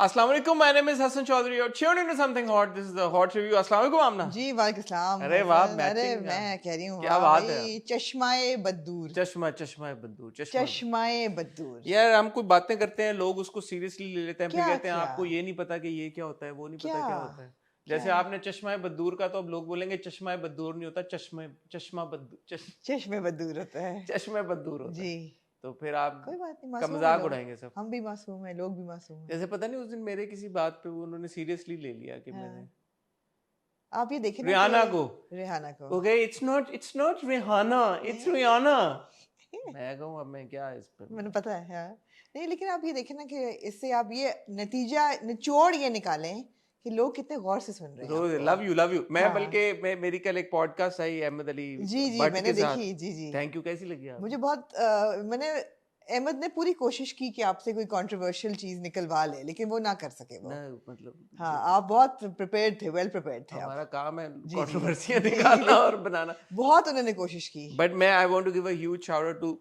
अस्सलाम वालेकुम, my name is Hassan Chaudhary. You're tuned into something hot. This is the hot review. अस्सलाम वालेकुम आमना. जी वालेकुम सलाम अरे वाह, हसन। अरे मैचिंग. मैं कह रही हूँ क्या वाह बात है. भाई, चश्माए बद्दूर, चश्मा बंदूर, चश्माए बद्दूर। यार हम कुछ बातें करते हैं, लोग उसको सीरियसली ले लेते हैं, फिर क्या कहते हैं क्या आपको ये नहीं पता कि ये क्या होता है, वो नहीं पता क्या क्या होता है. क्या जैसे आपने चश्मा बद्दूर का, तो अब लोग बोलेंगे चश्मा बद्दूर नहीं होता, चश्मा बद्दूर, चश्मे बद्दूर होता है चश्मा बद्दूर होता जी। है. तो फिर आप कोई बात नहीं, का मासूम है मजाक लोग, उड़ाएंगे सब. हम भी मासूम हैं, लोग भी मासूम हैं। जैसे पता नहीं उस दिन मेरे किसी बात पे वो उन्होंने सीरियसली ले लिया कि मैंने हाँ। आप ये देखें ना रियाना कि को रेहाना को okay, it's not Rihanna, it's Riyana. मैं कहूँ अब मैं क्या इस पे. मैंने पता है हाँ। नहीं लेकिन आप ये देखें ना कि इससे आप ये नतीजा निचोड़ ये निकालें कि लोग कितने गौर से सुन रहे हैं आपको। Love you. मैं हाँ। बल्कि मेरी कल एक पॉडकास्ट आई अहमद अली जी जी भट्ट मैंने के साथ. देखी जी जी। Thank you. कैसी लगी आपको? मुझे बहुत मैंने अहमद ने पूरी कोशिश की कि आपसे कोई कंट्रोवर्शियल चीज निकलवा ले, लेकिन वो ना कर सके वो। ना मतलब हाँ आप बहुत प्रिपेयर्ड थे, वेल प्रिपेयर्ड थे हमारा आप। काम है जी, जी। कंट्रोवर्सियां निकालना और बनाना. बहुत उन्होंने कोशिश की। बट मैं I want to give a huge shout out to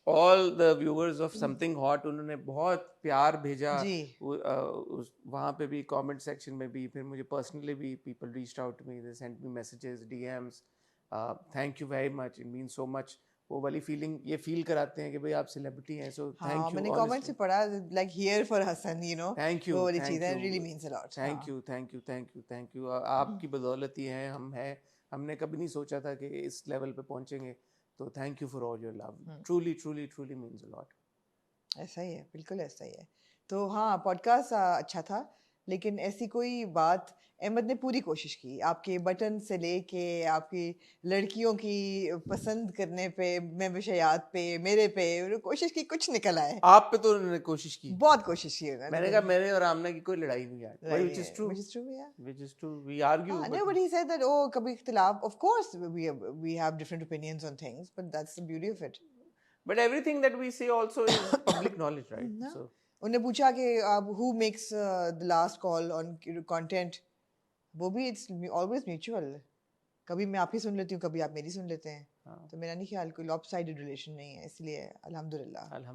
all the viewers of something hot. उन्होंने बहुत प्यार भेजा. जी वहाँ पे भी कमेंट सेक्शन में भी, फिर मुझे पर्सनली भी people reached out to me, they sent me messages, DMs. Thank you very much, it means so much. वो वाली फीलिंग ये फील कराते हैं कि भाई आप सेलिब्रिटी हैं, सो हाँ थैंक यू. मैंने कमेंट्स में पढ़ा like here for Hasan you know thank you. वो वाली चीज है, really means a lot. Thank you. आपकी बदौलत ही हैं हम हैं. हमने कभी नहीं सोचा था कि इस लेवल पे पहुंचेंगे. तो thank you for all your love. Truly means a lot. ऐसा ही है, बिल्कुल ऐसा ही है। तो हाँ पॉडकास्ट अच्छा था, लेकिन ऐसी कोई बात अहमद ने पूरी कोशिश की आपके बटन से लेके आपकी लड़कियों की पसंद करने पे, मैं विषयात पे, मेरे पे उन्होंने कोशिश की, कुछ निकल आए। आप पे तो उन्होंने कोशिश की. बहुत कोशिश की उन्होंने। मैंने कहा मेरे और आमना की कोई लड़ाई नहीं यार. Right, which is true. which is true, yeah. Which is true. We argue. No, but but he said that oh, कभी इख्तिलाफ, of course we have different opinions on things, but that's the beauty of it. but everything that we say also is public knowledge, right? No. So उन्हें पूछा कि who makes the last call on content, वो भी it's always mutual. कभी मैं आप ही सुन लेती हूँ, कभी आप मेरी सुन लेते हैं. हाँ. तो मेरा नहीं ख्याल कोई lopsided relation नहीं है, इसलिए अल्हम्दुलिल्लाह.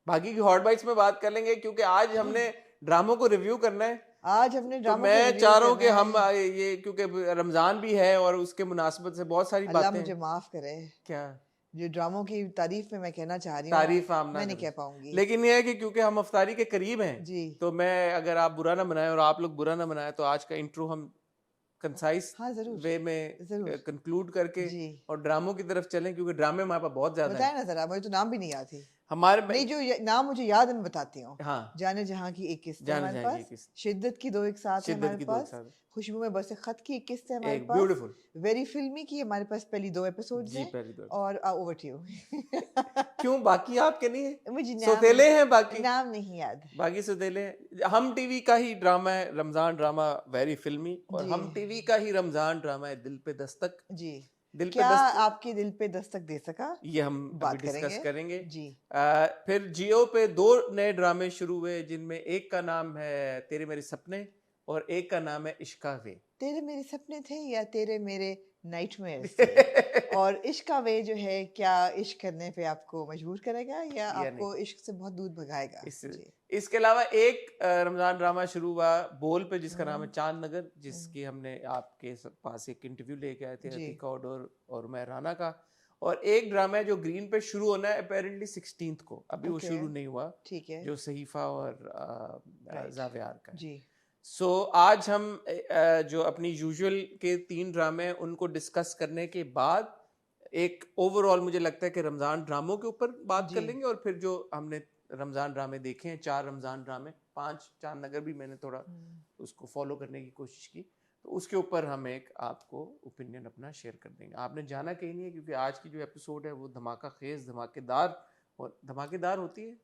बाकी की हॉट बाइट्स में बात कर लेंगे, क्योंकि आज हमने ड्रामों को रिव्यू करना है. आज हमने तो ड्रामा मैं चाह रहा हूँ कि हम ये, क्योंकि रमजान भी है और उसके मुनासिबत से बहुत सारी अल्लाह बातें. मुझे माफ करे, क्या जो ड्रामों की तारीफ में मैं कहना चाह रही हूँ तारीफ आमना मैं नहीं करें. कह पाऊंगी, लेकिन ये है कि क्योंकि हम अफ्तारी के करीब हैं, जी तो मैं, अगर आप बुरा ना बनाएं और आप लोग बुरा ना बनाएं, तो आज का इंट्रो हम कंसाइज हाँ जरूर वे में जरूर कंक्लूड करके जी और ड्रामों की तरफ चलें, क्योंकि ड्रामे हमारे पास बहुत ज्यादा बताए हैं ना जरा, मुझे तो नाम भी नहीं याद थी। हमारे. नहीं जो नाम मुझे याद है मैं बताती हूँ। हाँ, जाने जहाँ की एक किस्त है जाने हमारे जहाँ की पास, किस्त. शिद्दत की दो एक साथ है शिद्दत हमारे की दो एक पास, साथ. खुशबू में बरसे खत की एक किस्त है हमारे एक पास, ब्यूटीफुल. वेरी फिल्मी की हमारे पास पहली 2 एपिसोड्स जी हैं, पहली दो. और ओवर टू यू। क्यों बाकी आपके नहीं है? मुझे सौतेले हैं बाकी. नाम नहीं याद बाकी सौतेले हैं. हम टीवी का ही ड्रामा है रमजान ड्रामा, वेरी फिल्मी. और जी हम टीवी का ही रमजान ड्रामा है दिल पे दस्तक. जी। दिल पे क्या दस्तक आपके दिल पे दस्तक दे सका, ये हम बात अभी डिस्कस करेंगे. जी फिर जियो पे 2 नए ड्रामे शुरू हुए, जिनमें एक का नाम है तेरे मेरे सपने और एक का नाम है इश्का वे. तेरे मेरे सपने थे या तेरे मेरे नाइटमेयर्स थे? और इश्क का वे जो है, क्या इश्क करने पे आपको मजबूर करेगा या आपको इश्क से बहुत दूर भगाएगा? इसके अलावा एक रमजान ड्रामा शुरू हुआ बोल पे, जिसका नाम है चांद नगर, जिसकी हमने आपके पास एक इंटरव्यू लेके आए थे अतीका और मैं राना का. और एक ड्रामा है जो ग्रीन पे शुरू होना है अपेरेंटली 16th को, अभी वो शुरू नहीं हुआ, ठीक है, जो सहीफा और जावियार का जी. सो आज हम जो अपनी यूजुअल के 3 ड्रामे हैं उनको डिस्कस करने के बाद एक ओवरऑल मुझे लगता है कि रमज़ान ड्रामों के ऊपर बात कर लेंगे. और फिर जो हमने रमज़ान ड्रामे देखे हैं, 4 रमज़ान ड्रामे, 5 चांद नगर भी मैंने थोड़ा उसको फॉलो करने की कोशिश की, तो उसके ऊपर हम एक आपको ओपिनियन अपना शेयर कर देंगे. आपने जाना कहीं नहीं है, क्योंकि आज की जो एपिसोड है वो धमाका खेज, धमाकेदार और धमाकेदार होती है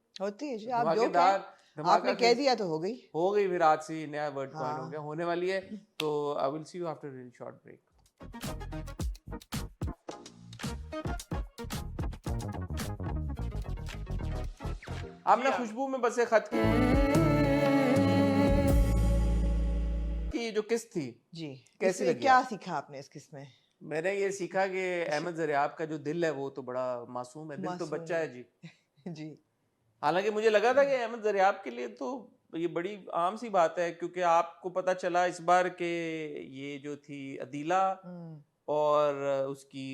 जी. आप धमाकेदार आपने कह दिया तो हो गई. फिर आज से नया वर्ड कॉइन हो गया, होने वाली है. तो I will see you after real short break. आपने खुशबू में बसे खत की जो किस्त थी जी, कैसी लगी? क्या सीखा आपने इस किस्त में? मैंने ये सीखा कि अहमद ज़रियाब का जो दिल है वो तो बड़ा मासूम है. दिल तो बच्चा है जी. जी. हालांकि मुझे लगा था कि अहमद ज़रियाब के लिए तो तो ये बड़ी आम सी बात है, क्योंकि आपको पता चला इस बार के ये जो थी अदीला और उसकी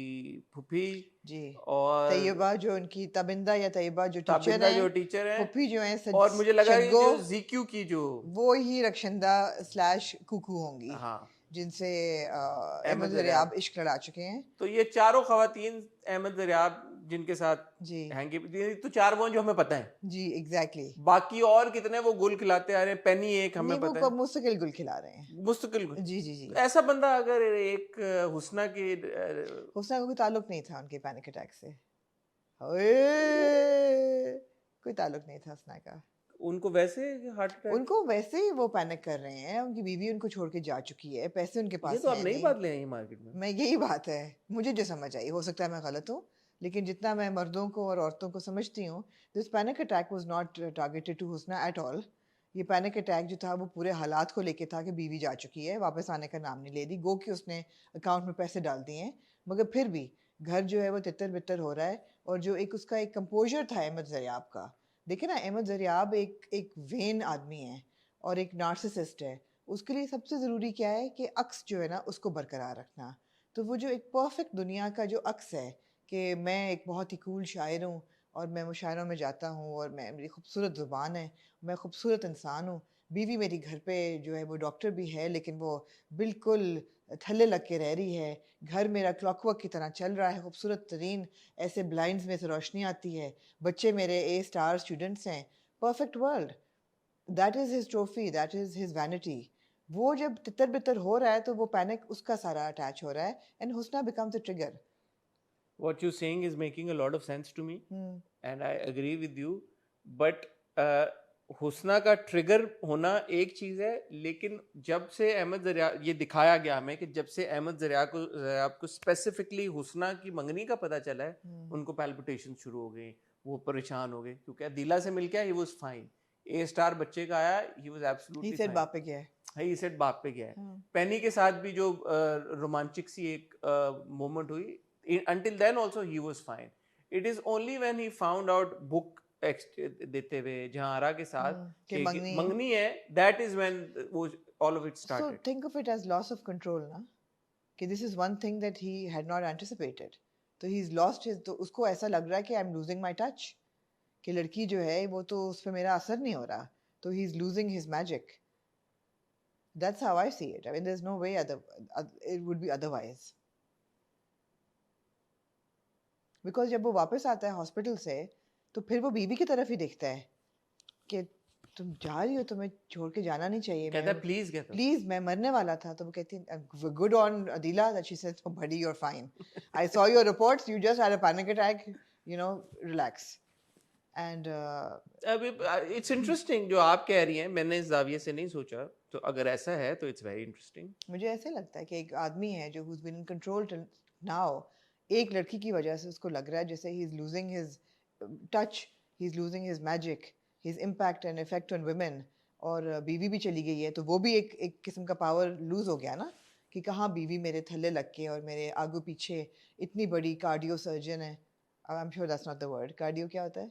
फूफी जी और तैयबा जो उनकी तबिंदा या तैयबा जो टीचर ताबिंदा हैं, जो टीचर है, फूफी जो हैं और मुझे लगा ये शग्गो, जो जीक्यू की जो वो ही रक्षंदा स्लैश कुकू होंगी हाँ जिनसे अहमद अहमद दरियाब। दरियाब इश्क लड़ा चुके हैं। तो ये चारों खवातीन अहमद दरियाब जिनके साथ जी हैंगी, ये तो चार वो हैं जो हमें पता है, जी एग्जैक्टली। बाकी और कितने वो गुल खिलाते आ रहे हैं, पेनी एक हमें नहीं वो पता कब है, मुस्तकिल गुल खिला रहे हैं। मुस्तकिल गुल। जी जी जी। तो ऐसा बंदा अगर एक हुस्ना की हुस्ना का कोई ताल्लुक नहीं था उनके पैनिक अटैक से। ओए, कोई ताल्लुक नहीं था हुस्ना का। उनको वैसे हार्ट अटैक, उनको वैसे ही वो पैनिक कर रहे हैं, उनकी बीवी उनको छोड़ के जा चुकी है, पैसे उनके ये पास तो आप है नई नहीं। बात ले आई मार्केट में। मैं यही बात है, मुझे जो समझ आई, हो सकता है मैं गलत हूँ, लेकिन जितना मैं मर्दों को और औरतों को समझती हूँ, this panic attack was not targeted to Husna at all. ये पैनिक अटैक जो था वो पूरे हालात को लेके था कि बीवी जा चुकी है, वापस आने का नाम नहीं ले रही, गो कि उसने अकाउंट में पैसे डाल दिए हैं, मगर फिर भी घर जो है वो तितर बितर हो रहा है। और जो एक उसका एक कंपोजर था अहमद ज़रियाब का, देखिए ना, अहमद ज़रियाब एक वेन आदमी है और एक नार्सिसिस्ट है। उसके लिए सबसे ज़रूरी क्या है कि अक्स जो है ना उसको बरकरार रखना। तो वो जो एक परफेक्ट दुनिया का जो अक्स है कि मैं एक बहुत ही कूल शायर हूँ और मैं मुशायरों में जाता हूँ और मैं, मेरी खूबसूरत ज़ुबान है, मैं खूबसूरत इंसान हूँ, बीवी मेरी घर पे जो है वो डॉक्टर भी है लेकिन वो बिल्कुल थल्ले लग के रह रही है, घर मेरा क्लॉकवर्क की तरह चल रहा है, खूबसूरत तरीन ऐसे ब्लाइंड्स में से रोशनी आती है, बच्चे मेरे ए स्टार स्टूडेंट्स हैं, perfect world. That is his trophy, that is his vanity. वो जब तितर बितर हो रहा है तो वो पैनिक उसका सारा अटैच हो रहा है and Husna becomes a trigger. What you're saying is making a lot of sense to me, and I agree with you. But हुस्ना का ट्रिगर होना एक चीज है, लेकिन जब से अहमद ज़रिया, ये दिखाया गया हमें कि जब से अहमद ज़रियाब को स्पेसिफिकली हुस्ना की मंगनी का पता चला है, उनको पैल्पिटेशन शुरू हो गई, वो परेशान हो गए, क्योंकि दिला से मिल गया, he was fine, A star बच्चे का आया, ही वाज एब्सोल्युटली फाइन, बाप पे गया है, ही सेड बाप पे गया है। पेनी के साथ भी जो रोमांचिक सी एक मोमेंट हुई, until then also he was fine. It is only when he found out book देते हुए जहारा के साथ कि मंगनी है, that is when all of it started. So think of it as loss of control ना, कि this is one thing that he had not anticipated. तो he's lost his, तो उसको ऐसा लग रहा है कि I'm losing my touch, कि लड़की जो है वो तो उस पर मेरा असर नहीं हो रहा, तो he's losing his magic. That's how I see it. I mean, there's no way it would be otherwise. Because जब वो वापस आता है हॉस्पिटल से तो फिर वो बीवी की तरफ ही देखता है कि तुम जा रही हो, तुम्हें छोड़ के जाना नहीं चाहिए, कहता है प्लीज मैं मरने वाला था। तो वो कहती है good on Adila that she said buddy you are fine, I saw your reports, you just had a panic attack, you know, relax. And it's interesting जो आप कह रही हैं, मैंने इस जाविये से नहीं सोचा, तो अगर ऐसा है तो इट्स वेरी इंटरेस्टिंग। मुझे ऐसे लगता है कि एक आदमी है जो who's been in control till now, एक लड़की की वजह से उसको लग रहा है जैसे he is losing his touch, he is losing his magic, his impact and effect on women, और बीवी भी चली गई है तो वो भी एक किस्म का पावर लूज हो गया ना, कि कहाँ बीवी मेरे थल्ले लग के और मेरे आगू पीछे इतनी बड़ी कार्डियो सर्जन है, I am sure that's not the word, cardio क्या होता है,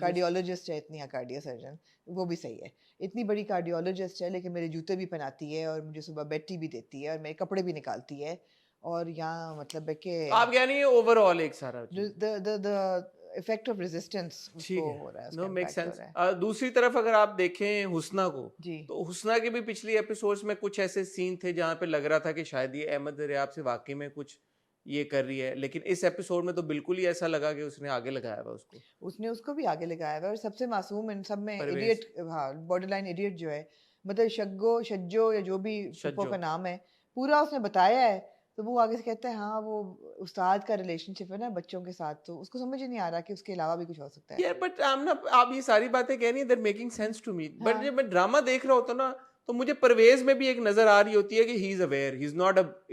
कार्डियोलॉजिस्ट है, इतनी कार्डियो सर्जन, वो भी सही है, इतनी बड़ी कार्डियोलॉजिस्ट है लेकिन मेरे जूते भी पहनाती है और मुझे सुबह बेटी भी देती है और मेरे कपड़े भी निकालती है, और यहाँ मतलब है कि आप कह रही हैं ओवरऑल एक सारा द इफेक्ट ऑफ रेजिस्टेंस उसको हो रहा है, नो मेक सेंस। दूसरी तरफ अगर आप देखें हुस्ना को, तो हुस्ना के भी पिछली एपिसोड्स में कुछ ऐसे सीन थे जहाँ पे लग रहा था कि शायद ये अहमद ज़रियाब से वाकई में कुछ ये कर रही है, लेकिन इस एपिसोड में तो बिल्कुल ही ऐसा लगा कि उसने आगे लगाया हुआ उसने उसको भी आगे लगाया हुआ, और सबसे मासूम इन सब में इडियट, हाँ, बॉर्डरलाइन इडियट जो है, मतलब शज्जो या जो भी शज्जो का नाम है, पूरा उसने बताया है, तो वो आगे से कहता है हाँ वो उस्ताद का रिलेशनशिप है ना बच्चों के साथ, तो उसको समझ ही नहीं आ रहा कि उसके अलावा भी कुछ हो सकता है। यार बट आप ये सारी बातें कह रही हैं, that making sense to me, but जब मैं ड्रामा देख रहा होता ना तो मुझे परवेज में भी एक नजर आ रही होती है कि he is aware, he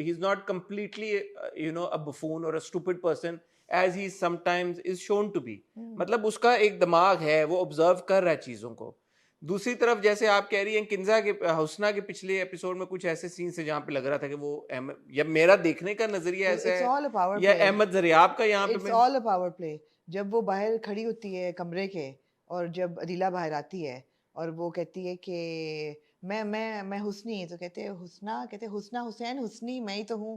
is not completely you know a buffoon और a stupid person as he sometimes is shown to be, मतलब उसका एक दिमाग है, वो ऑब्जर्व कर रहा है चीजों को। दूसरी तरफ जैसे आप कह रही हैं किंजा के हुस्ना के पिछले एपिसोड में कुछ ऐसे सीन्स है जहाँ पे लग रहा था कि वो या मेरा देखने का नजरिया ऐसा है या अहमद ज़रियाब का यहाँ पे it's all a power play. जब वो बाहर खड़ी होती है कमरे के और जब अदीला बाहर आती है और वो कहती है कि मैं हुस्नी, तो कहते हैं हुस्ना, कहते हैं हुस्ना हुसैन हुस्नी मैं ही तो हूँ।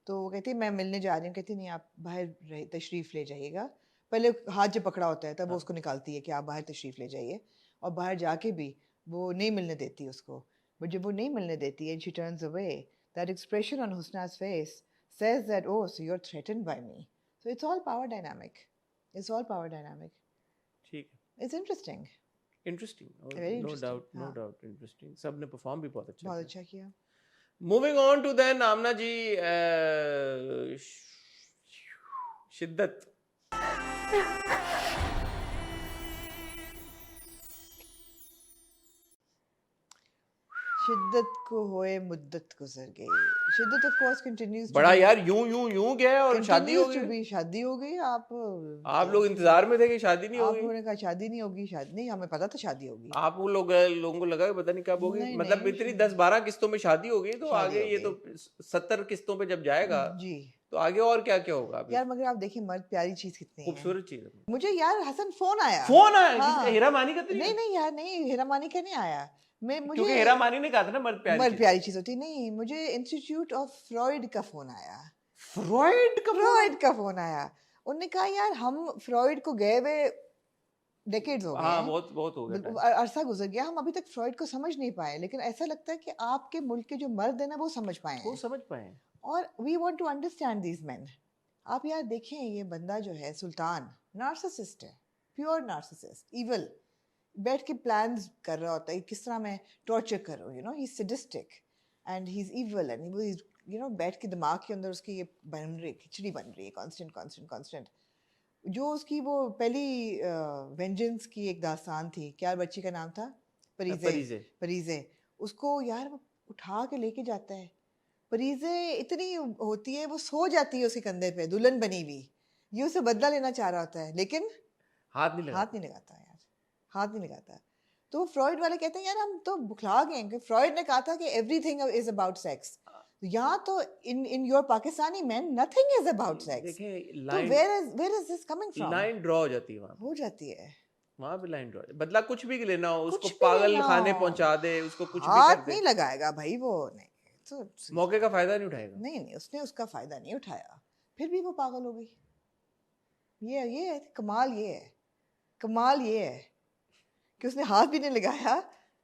तो वो कहती है मैं मिलने जा रही हूँ, कहती नहीं आप बाहर तशरीफ़ ले जाइएगा। पहले हाथ जब पकड़ा होता है तब वो हाँ उसको निकालती है कि आप बाहर तशरीफ़ ले जाइए, और बाहर जाके भी वो नहीं मिलने देती उसको। बट जब वो नहीं मिलने देती है, she turns away, that expression on हुस्ना's face says that, oh, so you're threatened by me. So it's all power dynamic. It's all power dynamic. ठीक है, It's interesting. Interesting, Very no interesting. Doubt, no हाँ, doubt interesting. सब ने perform भी बहुत अच्छा बहुत किया। अच्छा किया। मूविंग ऑन टू देन आमना जी, शिद्दत। शिद्दत को होए मुद्दत गुजर गई। शिद्दत ऑफ कोर्स कंटिन्यूज टू बड़ा बी, यार यूं गया और शादी हो कंटिन्यूज टू गई। बी। शादी हो गई। आप लोग इंतजार में थे कि शादी नहीं आप होगी। लोगों ने कहा शादी नहीं होगी, शादी नहीं, हमें पता था शादी होगी। आप वो लोगों को लगा कि पता नहीं कब होगी, नहीं मतलब नहीं, इतनी 10-12 किस्तों में शादी हो गई, तो शादी आगे हो ये गई। तो 70 किस्तों पे जब जाएगा जी तो आगे और क्या क्या होगा। अभी यार, मगर आप देखिए मर्द प्यारी चीज कितनी है। खूबसूरत चीज है। मुझे यार हसन फोन आया। फोन आया किसका? हाँ, हीरा मानी का तो नहीं नहीं? नहीं यार, नहीं हीरा मानी का नहीं आया। मुझे क्योंकि हीरा मानी ने कहा था ना मर्द प्यारी मर्द चीज। प्यारी चीज होती नहीं, मुझे इंस्टीट्यूट ऑफ फ्रॉइड का फोन आया। फ्रॉइड का फोन? फ्रॉइड का फोन आया। उन्होंने कहा यार हम फ्रॉइड को गए हुए डेकेड्स हो गए हाँ हैं, बहुत बहुत हो गया बिल्कुल टाइम। अरसा गुजर गया, हम अभी तक फ्रॉइड को समझ नहीं पाए। लेकिन ऐसा लगता है कि आपके मुल्क के जो मर्द है ना वो समझ पाए वो हैं, समझ पाए। और we want to understand these men. आप यार देखें, ये बंदा जो है सुल्तान, नार्सिसिस्ट है, प्योर नार्सिसिस्ट, इविल। बैठ के प्लान्स कर रहा होता है किस तरह मैं टॉर्चर करूँ, you know, he is sadistic and he is evil, and he you know बैठ के दिमाग के अंदर उसकी ये बन रही खिचड़ी बन रही है, कांस्टेंट कांस्टेंट कांस्टेंट। जो उसकी वो पहली वेंजेंस की एक दास्तान थी, क्या बच्ची का नाम था? परीजे। परीजे। परीजे। उसको यार वो उठा के लेके जाता है। परीजे इतनी होती है, वो सो जाती है उसके कंधे पे, दुल्हन बनी हुई। ये उसे बदला लेना चाह रहा होता है, लेकिन हाथ नहीं लगा। हाथ नहीं लगाता यार, हाथ नहीं लगाता। तो फ्रॉइड वाले कहते हैं यार हम तो बुखला गए हैं कि फ्रॉइड ने कहा था कि एवरीथिंग इज अबाउट सेक्स। यहाँ तो in your Pakistani man nothing is about sex. देखें तो line, where is this coming from? Line draw हो जाती है वहां। हो जाती है, वहां पे लाइन ड्रॉ, बदला कुछ भी लेना हो, उसको कुछ भी पागल लेना खाने हो, पहुंचा दे, उसको कुछ भी कर हाथ दे, नहीं लगाएगा भाई वो। नहीं तो मौके का फायदा नहीं उठाएगा। नहीं नहीं, उसने उसका फायदा नहीं उठाया, फिर भी वो पागल हो गई। ये है कमाल, ये है कमाल, ये है कि उसने हाथ भी नहीं लगाया।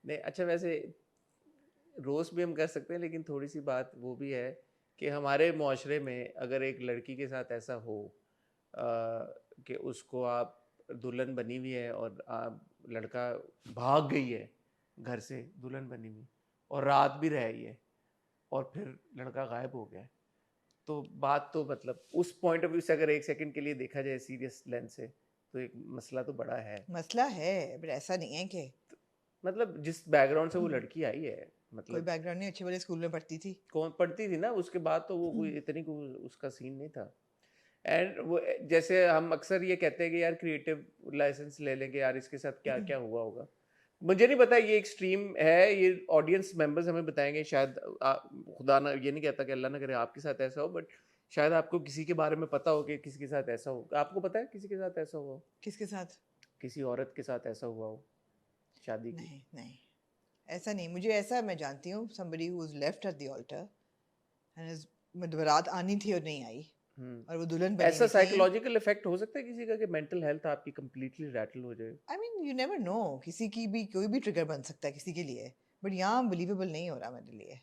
नहीं अच्छा, वैसे रोस्ट भी हम कर सकते हैं, लेकिन थोड़ी सी बात वो भी है कि हमारे मुआशरे में अगर एक लड़की के साथ ऐसा हो कि उसको आप दुल्हन बनी हुई है और आप लड़का भाग गई है घर से दुल्हन बनी हुई और रात भी रही है और फिर लड़का गायब हो गया है, तो बात तो मतलब उस पॉइंट ऑफ व्यू से अगर एक सेकंड के लिए देखा जाए सीरियस लेंस से, तो एक मसला तो बड़ा है। मसला है, बट ऐसा नहीं है कि मतलब जिस बैकग्राउंड से वो लड़की आई है, कोई मतलब बैकग्राउंड नहीं, अच्छे वाले स्कूल में पढ़ती थी, कौन पढ़ती थी ना, उसके बाद तो वो कोई इतनी कोई उसका सीन नहीं था। एंड वो जैसे हम अक्सर ये कहते हैं कि यार क्रिएटिव लाइसेंस ले लेंगे यार, इसके साथ क्या क्या हुआ होगा, मुझे नहीं पता, ये एक्सट्रीम है, ये ऑडियंस मेंबर्स हमें बताएंगे शायद। खुदा ना, ये नहीं कहता कि अल्लाह ना करे आपके साथ ऐसा हो, बट शायद आपको किसी के बारे में पता हो कि किसी के साथ ऐसा हो। आपको पता है किसी के साथ ऐसा हुआ हो? किसके साथ? किसी औरत के साथ ऐसा हुआ हो शादी की? नहीं नहीं, ऐसा नहीं। मुझे ऐसा मैं जानती हूँ, somebody who's left at the altar and is, मतलब बारात आनी थी और नहीं आई, और वो दुल्हन बनी ऐसा हुई थी। साइकोलॉजिकल इफेक्ट हो सकता है किसी का कि मेंटल हेल्थ आपकी कंप्लीटली रैटल हो जाए? I mean you never know, किसी की भी कोई भी ट्रिगर बन सकता है किसी के लिए, बट यहाँ बिलीवेबल नहीं हो रहा मेरे लिए,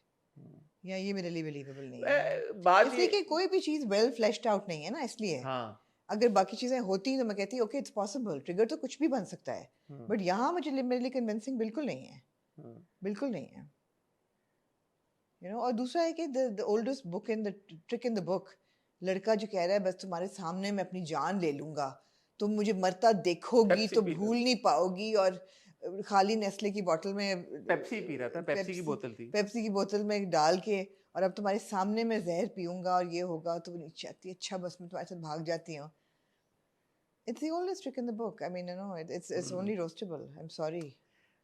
या ये मेरे लिए बिलीवेबल नहीं है। बात इसलिए कि कोई भी चीज़ वेल फ्लैश्ड आउट नहीं है ना, इसलिए। हाँ, अगर बाकी चीज़ें होती तो मैं कहती ओके इट्स पॉसिबल, ट्रिगर तो कुछ भी बन सकता है, बट यहाँ मेरे लिए कन्विंसिंग बिल्कुल नहीं है, बिल्कुल नहीं है, यू नो। और दूसरा है कि the oldest book in the trick in the book, लड़का जो कह रहा है बस तुम्हारे सामने मैं अपनी जान ले लूंगा, तुम मुझे मरता देखोगी तो भूल नहीं पाओगी, और खाली नेस्ले की बोतल में पेप्सी पी रहा था, पेप्सी की बोतल थी, पेप्सी की बोतल में डाल के, और अब तुम्हारे सामने मैं जहर पीऊंगा और ये होगा, तो वो नीचे आती है, अच्छा बस मैं तुम्हारे साथ भाग जाती हूँ। It's the oldest trick in the book. I mean, you know, it's only roastable. I'm sorry.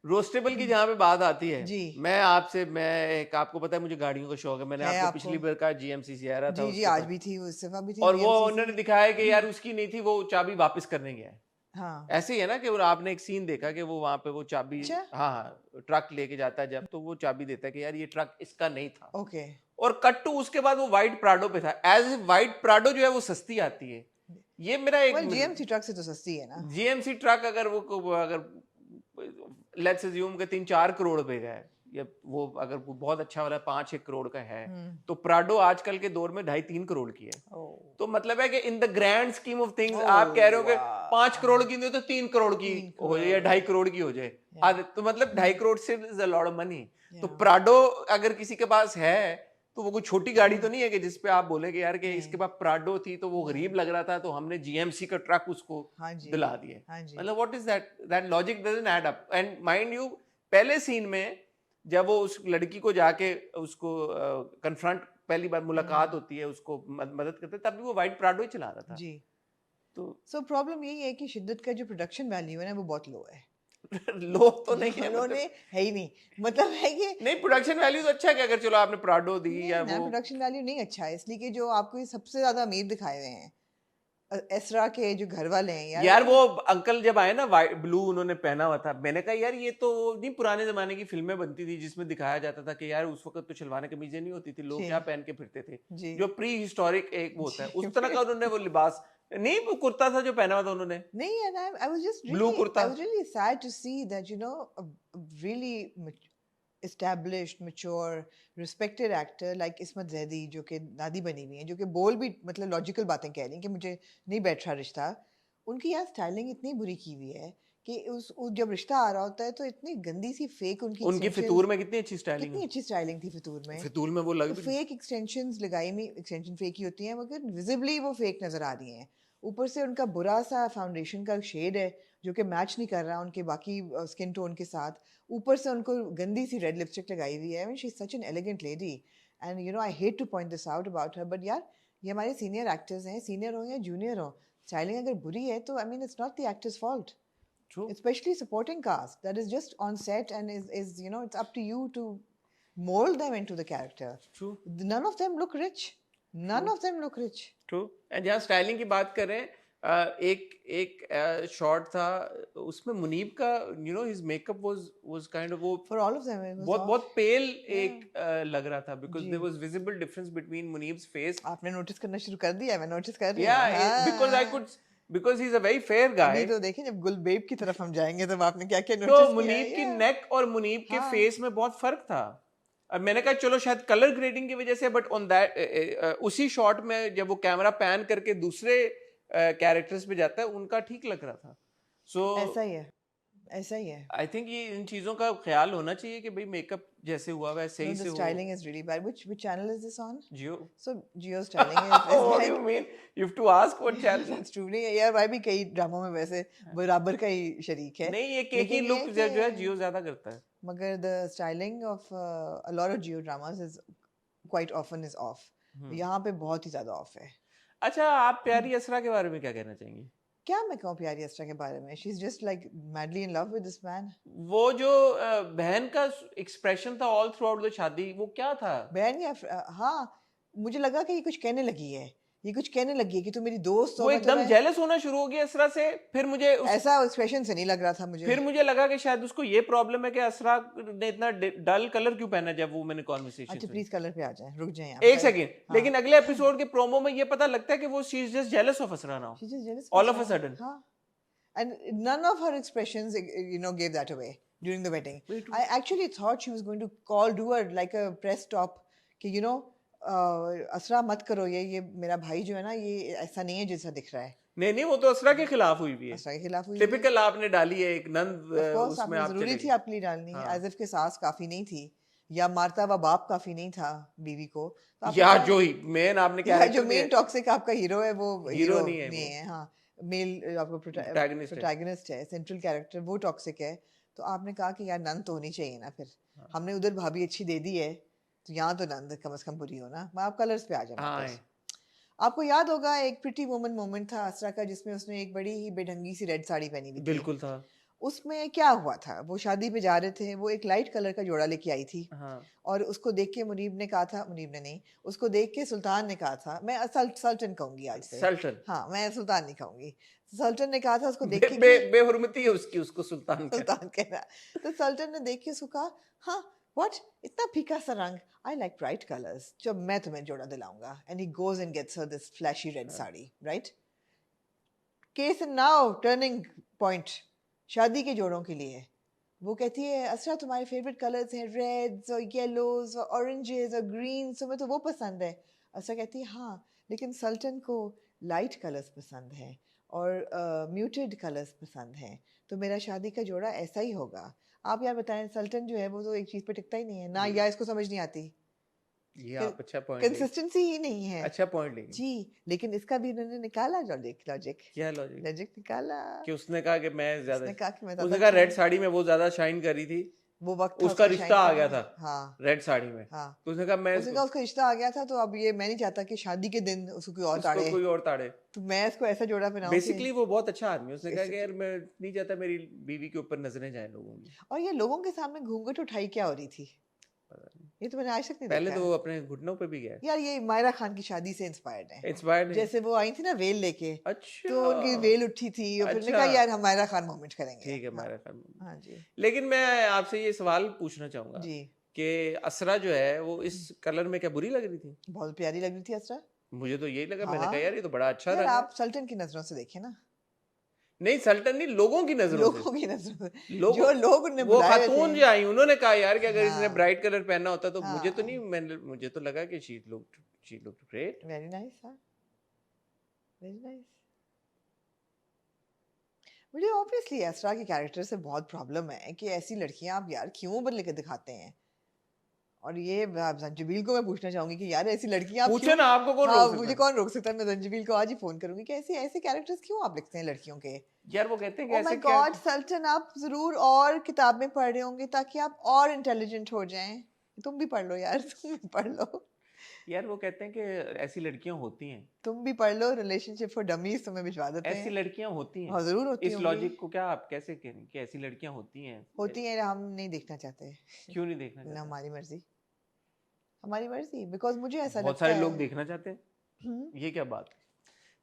रोस्टेबल की जहाँ पे बात आती है, जी। मैं एक, आपको पता है मुझे गाड़ियों का शौक है, मैंने आपको पिछली बार कहा GMC Sierra था, जी जी, आज भी थी, उस दफा भी थी, और वो GMC उन्होंने दिखाया कि यार उसकी नहीं थी, वो चाबी वापस करने गया है, हाँ ऐसे ही है ना कि आपने एक सीन देखा कि वो वहां पे वो चाबी, अच्छा हाँ ट्रक लेके जाता है जब, तो वो चाबी देता है कि यार ये ट्रक इसका नहीं था, ओके और कट टू उसके बाद वो वाइट प्राडो पे था, एज वाइट प्राडो जो है वो सस्ती आती है। ये मेरा एक वेल जीएमसी ट्रक से तो सस्ती है ना जीएमसी ट्रक अगर लेट्स अज्यूम के 3-4 करोड़ पे का है, या वो अगर वो बहुत अच्छा वाला 5-1 करोड़ का है, हम्म तो प्राडो आजकल के दौर में 2.5-3 करोड़ की है। ओह तो मतलब है कि in the grand scheme of things आप कह रहे हो ओह कि 5 करोड़ वाह की नहीं तो 3 करोड़ की 3 हो जाए या करोड़ 2.5 करोड़ की हो जाए, या तो मतलब 2.5 करोड़ से is a lot of money. तो या प्राडो अगर किसी के पास है तो वो कोई छोटी गाड़ी तो नहीं है कि जिसपे आप बोले कि यार कि इसके नहीं पास प्राडो थी तो वो नहीं गरीब लग रहा था तो हमने जीएमसी का ट्रक उसको हाँ जी दिला दिए। हाँ जी मतलब what is that logic doesn't add up. And mind you, पहले सीन में जब वो उस लड़की को जाके उसको कन्फ्रंट, पहली बार मुलाकात होती है, उसको मदद करते, तब भी वो वाइट प्राडो ही चला रहा था। जी तो सो प्रॉब्लम यही है कि शिद्दत का जो प्रोडक्शन वैल्यू है ना वो बहुत लो है लो तो नहीं जो है, उन्होंने मतलब है ही नहीं मतलब है कि नहीं, प्रोडक्शन वैल्यू तो अच्छा है कि अगर चलो आपने प्राडो दी नहीं या ना वो, प्रोडक्शन वैल्यू नहीं अच्छा है इसलिए कि जो आपको ये सबसे ज्यादा अमीर दिखाए हुए हैं एसरा के जो घर वाले हैं यार यार वो अंकल जब आए ना वाइट ब्लू उन्होंने पहना हुआ था, मैंने कहा यार ये तो नहीं पुराने जमाने की फिल्में बनती थी जिसमें दिखाया जाता था कि यार उस वक्त तो शलवार कमीजें नहीं होती थी, लोग जी क्या पहन के फिरते थे, जी जो प्री हिस्टोरिक एक वो होता है जी उस तरह का उन्होंने वो लिबास, नहीं वो कुर्ता था जो पहना हुआ था उन्होंने, नहीं and I was just blue really kurta. I was really sad to see that you know a really established mature respected actor like इस्मत ज़ैदी जो कि दादी बनी हुई है जो कि बोल भी मतलब लॉजिकल बातें कह रही हैं कि मुझे नहीं बैठ रहा रिश्ता उनकी यार स्टाइलिंग इतनी बुरी की हुई है कि उस जब रिश्ता आ रहा होता है तो इतनी गंदी सी फेक उनकी उनकी एक्सटेंशन फितूर में कितनी अच्छी स्टाइलिंग कितनी है, अच्छी स्टाइलिंग थी फितूर में फितूर में वो तो लग भी नहीं। फेक एक्सटेंशंस लगाई में एक्सटेंशन फेक ही होती हैं मगर विजिबली वो फेक नज़र आ रही हैं ऊपर से उनका बुरा सा फाउंडेशन का शेड है जो कि मैच नहीं कर रहा उनके बाकी स्किन टोन के साथ ऊपर से उनको गंदी सी रेड लिपस्टिक लगाई हुई है she is such an elegant lady and you no I hate two point this out about her but यार ये हमारे सीनियर एक्टर्स हैं सीनियर हो या जूनियर हो स्टाइलिंग अगर बुरी है तो I mean it's not the actors fault True, especially supporting cast that is just on set and is you know it's up to you to mold them into the character true, none of them look rich none true, of them look rich true. And जहाँ styling की बात कर रहे हैं, एक एक shot था उसमें मुनीब का, you know his makeup was kind of वो for all of them it was बहुत off बहुत पेल yeah एक लग रहा था, बिकॉज जी there was visible difference between मुनीब्स फेस। आपने नोटिस करना शुरू कर दिया मैं नोटिस कर रही या हूँ बिकॉज आई हाँ could, because he is a very fair अभी गाय। तो देखें जब गुलबेब की तरफ हम जाएंगे तब आपने क्या क्या तो नोटिस किया मुनीब है की yeah नेक और मुनीब के हाँ फेस में बहुत फर्क था। अब मैंने कहा चलो शायद कलर ग्रेडिंग की वजह से, बट ऑन दैट उसी शॉट में जब वो कैमरा पैन करके दूसरे कैरेक्टर्स पे जाता है उनका ठीक लग रहा था। सो ऐसा ही है आई थिंक ये इन चीजों का ख्याल होना चाहिए कि भाई मेकअप जैसे हुआ वह no सही the से हो। styling is really bad which channel is this on Jio. so Geo styling is What do you like mean? You have to ask what channel? That's true नहीं यार भाई भी कई ड्रामों में वैसे बराबर का ही शरीक है नहीं, ये केकी लेकिन ये लुक जो है जियो कि ज्यादा करता है। मगर the styling of a lot of Geo dramas is quite often is off यहाँ पे बहुत ही ज्यादा ऑफ है अच्छा, आप प्यारी असरा के बारे में क्या कहना चाहेंगे? क्या मैं कहूँ प्यारी अस्tra के बारे में she is just like madly in love with this man वो जो बहन का एक्सप्रेशन था ऑल थ्रू आउट द शादी, वो क्या था? बहन या हाँ मुझे लगा कि ये कुछ कहने लगी है ये कुछ कहने लगी है कि तू मेरी दोस्त हो वो मैं एकदम तुम्हें जेलस होना शुरू हो गया असरा से। फिर मुझे ऐसा एक्सप्रेशन से नहीं लग रहा था मुझे फिर मुझे लगा कि शायद उसको ये प्रॉब्लम है कि असरा ने इतना डल कलर क्यों पहना जब वो मैंने कॉन्वर्सेशन अच्छा सुनी। प्लीज कलर पे आ जाए रुक जाए यहाँ एक पे सेकेंड, हाँ लेकिन अगले एपिसोड के प्रोमो में ये पता लगता है कि वो she is just jealous of Asra now she just jealous all of a sudden. हाँ and none of her expressions you know gave that away during the wedding Wait, I actually thought she was going to do a like a press stop कि you know असरा मत करो ये मेरा भाई जो है ना ये ऐसा नहीं है जैसा दिख रहा है नहीं नहीं, वो तो असरा के खिलाफ हुई भी है। असरा के खिलाफ हुई टिपिकल आपने डाली है एक नंद, ऑफ कोर्स उसमें आपने आप जरूरी चले थी गए। आपके लिए डालनी हाँ। एज इफ के सास काफी नहीं थी या मारता हुआ बाप काफी नहीं था बीवी को तो आपने या कहा- जो मेन आपने या जो कैरेक्टर मेन टॉक्सिक आपका हीरो है वो हीरो नहीं है नहीं वो। है हाँ मेल आपका Protagonist है। प्रोटैगनिस्ट है सेंट्रल कैरेक्टर वो टॉक्सिक है तो आपने कहा कि यार नंद तो होनी चाहिए ना फिर हाँ। हमने उधर भाभी अच्छी दे दी है तो यहाँ तो नंद कम से कम बुरी हो ना मैं आप कलर्स पे आ जाए हाँ वापस आपको याद होगा एक प्रिटी वुमन मोमेंट था असरा का जिसमें उसने एक बड़ी ही बेढंगी सी रेड साड़ी पहनी हुई थी बिल्कुल था। उसमें क्या हुआ था, वो शादी पे जा रहे थे, वो एक लाइट कलर का जोड़ा लेके आई थी हाँ और उसको देख के मुनीब ने कहा था, मुनीब ने नहीं, उसको देख के सुल्तान ने कहा था, मैं सल्टन कहूंगी आज से, सल्टन हाँ मैं सुल्तान नहीं कहूंगी, सुल्तान ने कहा था उसको देख बे, के बे, कि बेहुरमती है उसकी, उसको सुल्तान का। सुल्तान कह रहा, तो सुल्तान ने देख के उसको कहा, हाँ व्हाट, इतना फीका सा रंग, आई लाइक ब्राइट कलर्स, जब मैं तुम्हें जोड़ा दिलाऊंगा, and he goes and gets her this flashy red sari, right. Case and now turning point शादी के जोड़ों के लिए, वो कहती है असरा तुम्हारे फेवरेट कलर्स हैं रेड्स और येलोज और ऑरेंजेस और ग्रीन, तुम्हें तो वो पसंद है। असरा कहती है हाँ, लेकिन सल्टन को लाइट कलर्स पसंद हैं और म्यूटेड कलर्स पसंद हैं, तो मेरा शादी का जोड़ा ऐसा ही होगा। आप यार बताएं, सल्टन जो है वो तो एक चीज़ पे टिकता ही नहीं है ना, या इसको समझ नहीं आती, ये आप अच्छा पॉइंट ले, कंसिस्टेंसी ही नहीं है अच्छा पॉइंट लेंगे। जी। लेकिन इसका भी उन्होंने निकाला लॉजिक, लॉजिक क्या लॉजिक? लॉजिक निकाला। कि उसने कहा कि मैं ज्यादा, उसने कहा कि मैं उसने ज्यादा कहा अच्छा रेड हूँ, साड़ी में वो ज्यादा शाइन कर रही थी, वो वक्त था उसका उसका रिश्ता शाइन आ करने गया का। था हाँ रेड साड़ी में, हाँ, तो उसने कहा मैं उसने कहा उसका रिश्ता आ गया था, तो अब ये मैं नहीं चाहता कि शादी के दिन उसको कोई और इसको ताड़े, कोई और ताड़े। तो मैं इसको ऐसा जोड़ा पहनाऊं कि बेसिकली वो बहुत अच्छा आदमी है, उसने कहा कि यार Basically। मैं नहीं चाहता मेरी बीवी के ऊपर नजरें जाए लोगों की। और ये लोगों के सामने घूंघट उठाई क्या हो रही थी, पता नहीं। ये तो मैंने आज तक नहीं पहले देखा तो है। वो अपने घुटनों पे भी गया यार ये मायरा खान की शादी से इंस्पायर्ड है, इंस्पायर्ड है। जैसे वो आई थी ना वेल लेके, तो उनकी अच्छा वेल उठी थी और फिर ने अच्छा, कहा यार हम मायरा खान मोमेंट करेंगे। ठीक है हाँ मायरा खान। हाँ जी लेकिन मैं आपसे ये सवाल पूछना चाहूंगा जी, कि असरा जो है वो इस कलर में क्या बुरी लग रही थी? बहुत प्यारी लग रही थी असरा। मुझे तो यही लगा, मैंने कहा यार हाँ ये तो बड़ा अच्छा यार, रंग है। आप सल्टन की नजरों से देखिए ना, नहीं सल्टन नहीं, लोगों की नजरों से, लोगों की नजरों से, लोगों, जो लोग उन्हें वो बुलाए हुए थे। खातून जो आई उन्होंने कहा यार कि अगर इसने हाँ ब्राइट कलर पहनना होता तो मुझे तो नहीं, हाँ, मैंने मुझे तो लगा कि she look great. Very nice, हाँ वेरी नाइस। मुझे ऑब्वियसली असरा के कैरेक्टर से बहुत प्रॉब्लम है कि ऐसी लड़कियां आप यार क्यों बदल के दिखाते हैं। और ये जंजीबील को मैं पूछना चाहूंगी कि यार ऐसी लड़कियां आप पूछे क्यों, ना, आपको कौन हाँ रोक सकता मुझे है? कौन रोक सकता है, मैं जंजीबील को आज ही फोन करूंगी कि ऐसे ऐसे कैरेक्टर्स क्यों आप लिखते हैं लड़कियों के। यार वो कहते हैं कि ओ माय ऐसे क्या, गॉड सल्टन, आप जरूर और किताबें पढ़ रहे होंगे ताकि आप और इंटेलिजेंट हो जाएं, तुम भी पढ़ लो यार, तुम भी पढ़ लो, यार वो कहते हैं कि ऐसी लड़कियां होती हैं, तुम भी पढ़ लो, रिलेशनशिप फॉर डमीज तुम्हें भिजवा देते ऐसी हैं। लड़कियां होती हैं। हाँ जरूर होती इस होंगी, लॉजिक को क्या आप कैसे कहें कि ऐसी लड़कियां होती हैं? होती हैं, हम नहीं देखना चाहते क्यों नहीं देखना ना, चाहते? हमारी मर्जी, हमारी मर्जी, बिकॉज मुझे ऐसा बहुत लगता सारे लोग है। देखना चाहते हैं, हम्म, ये क्या बात?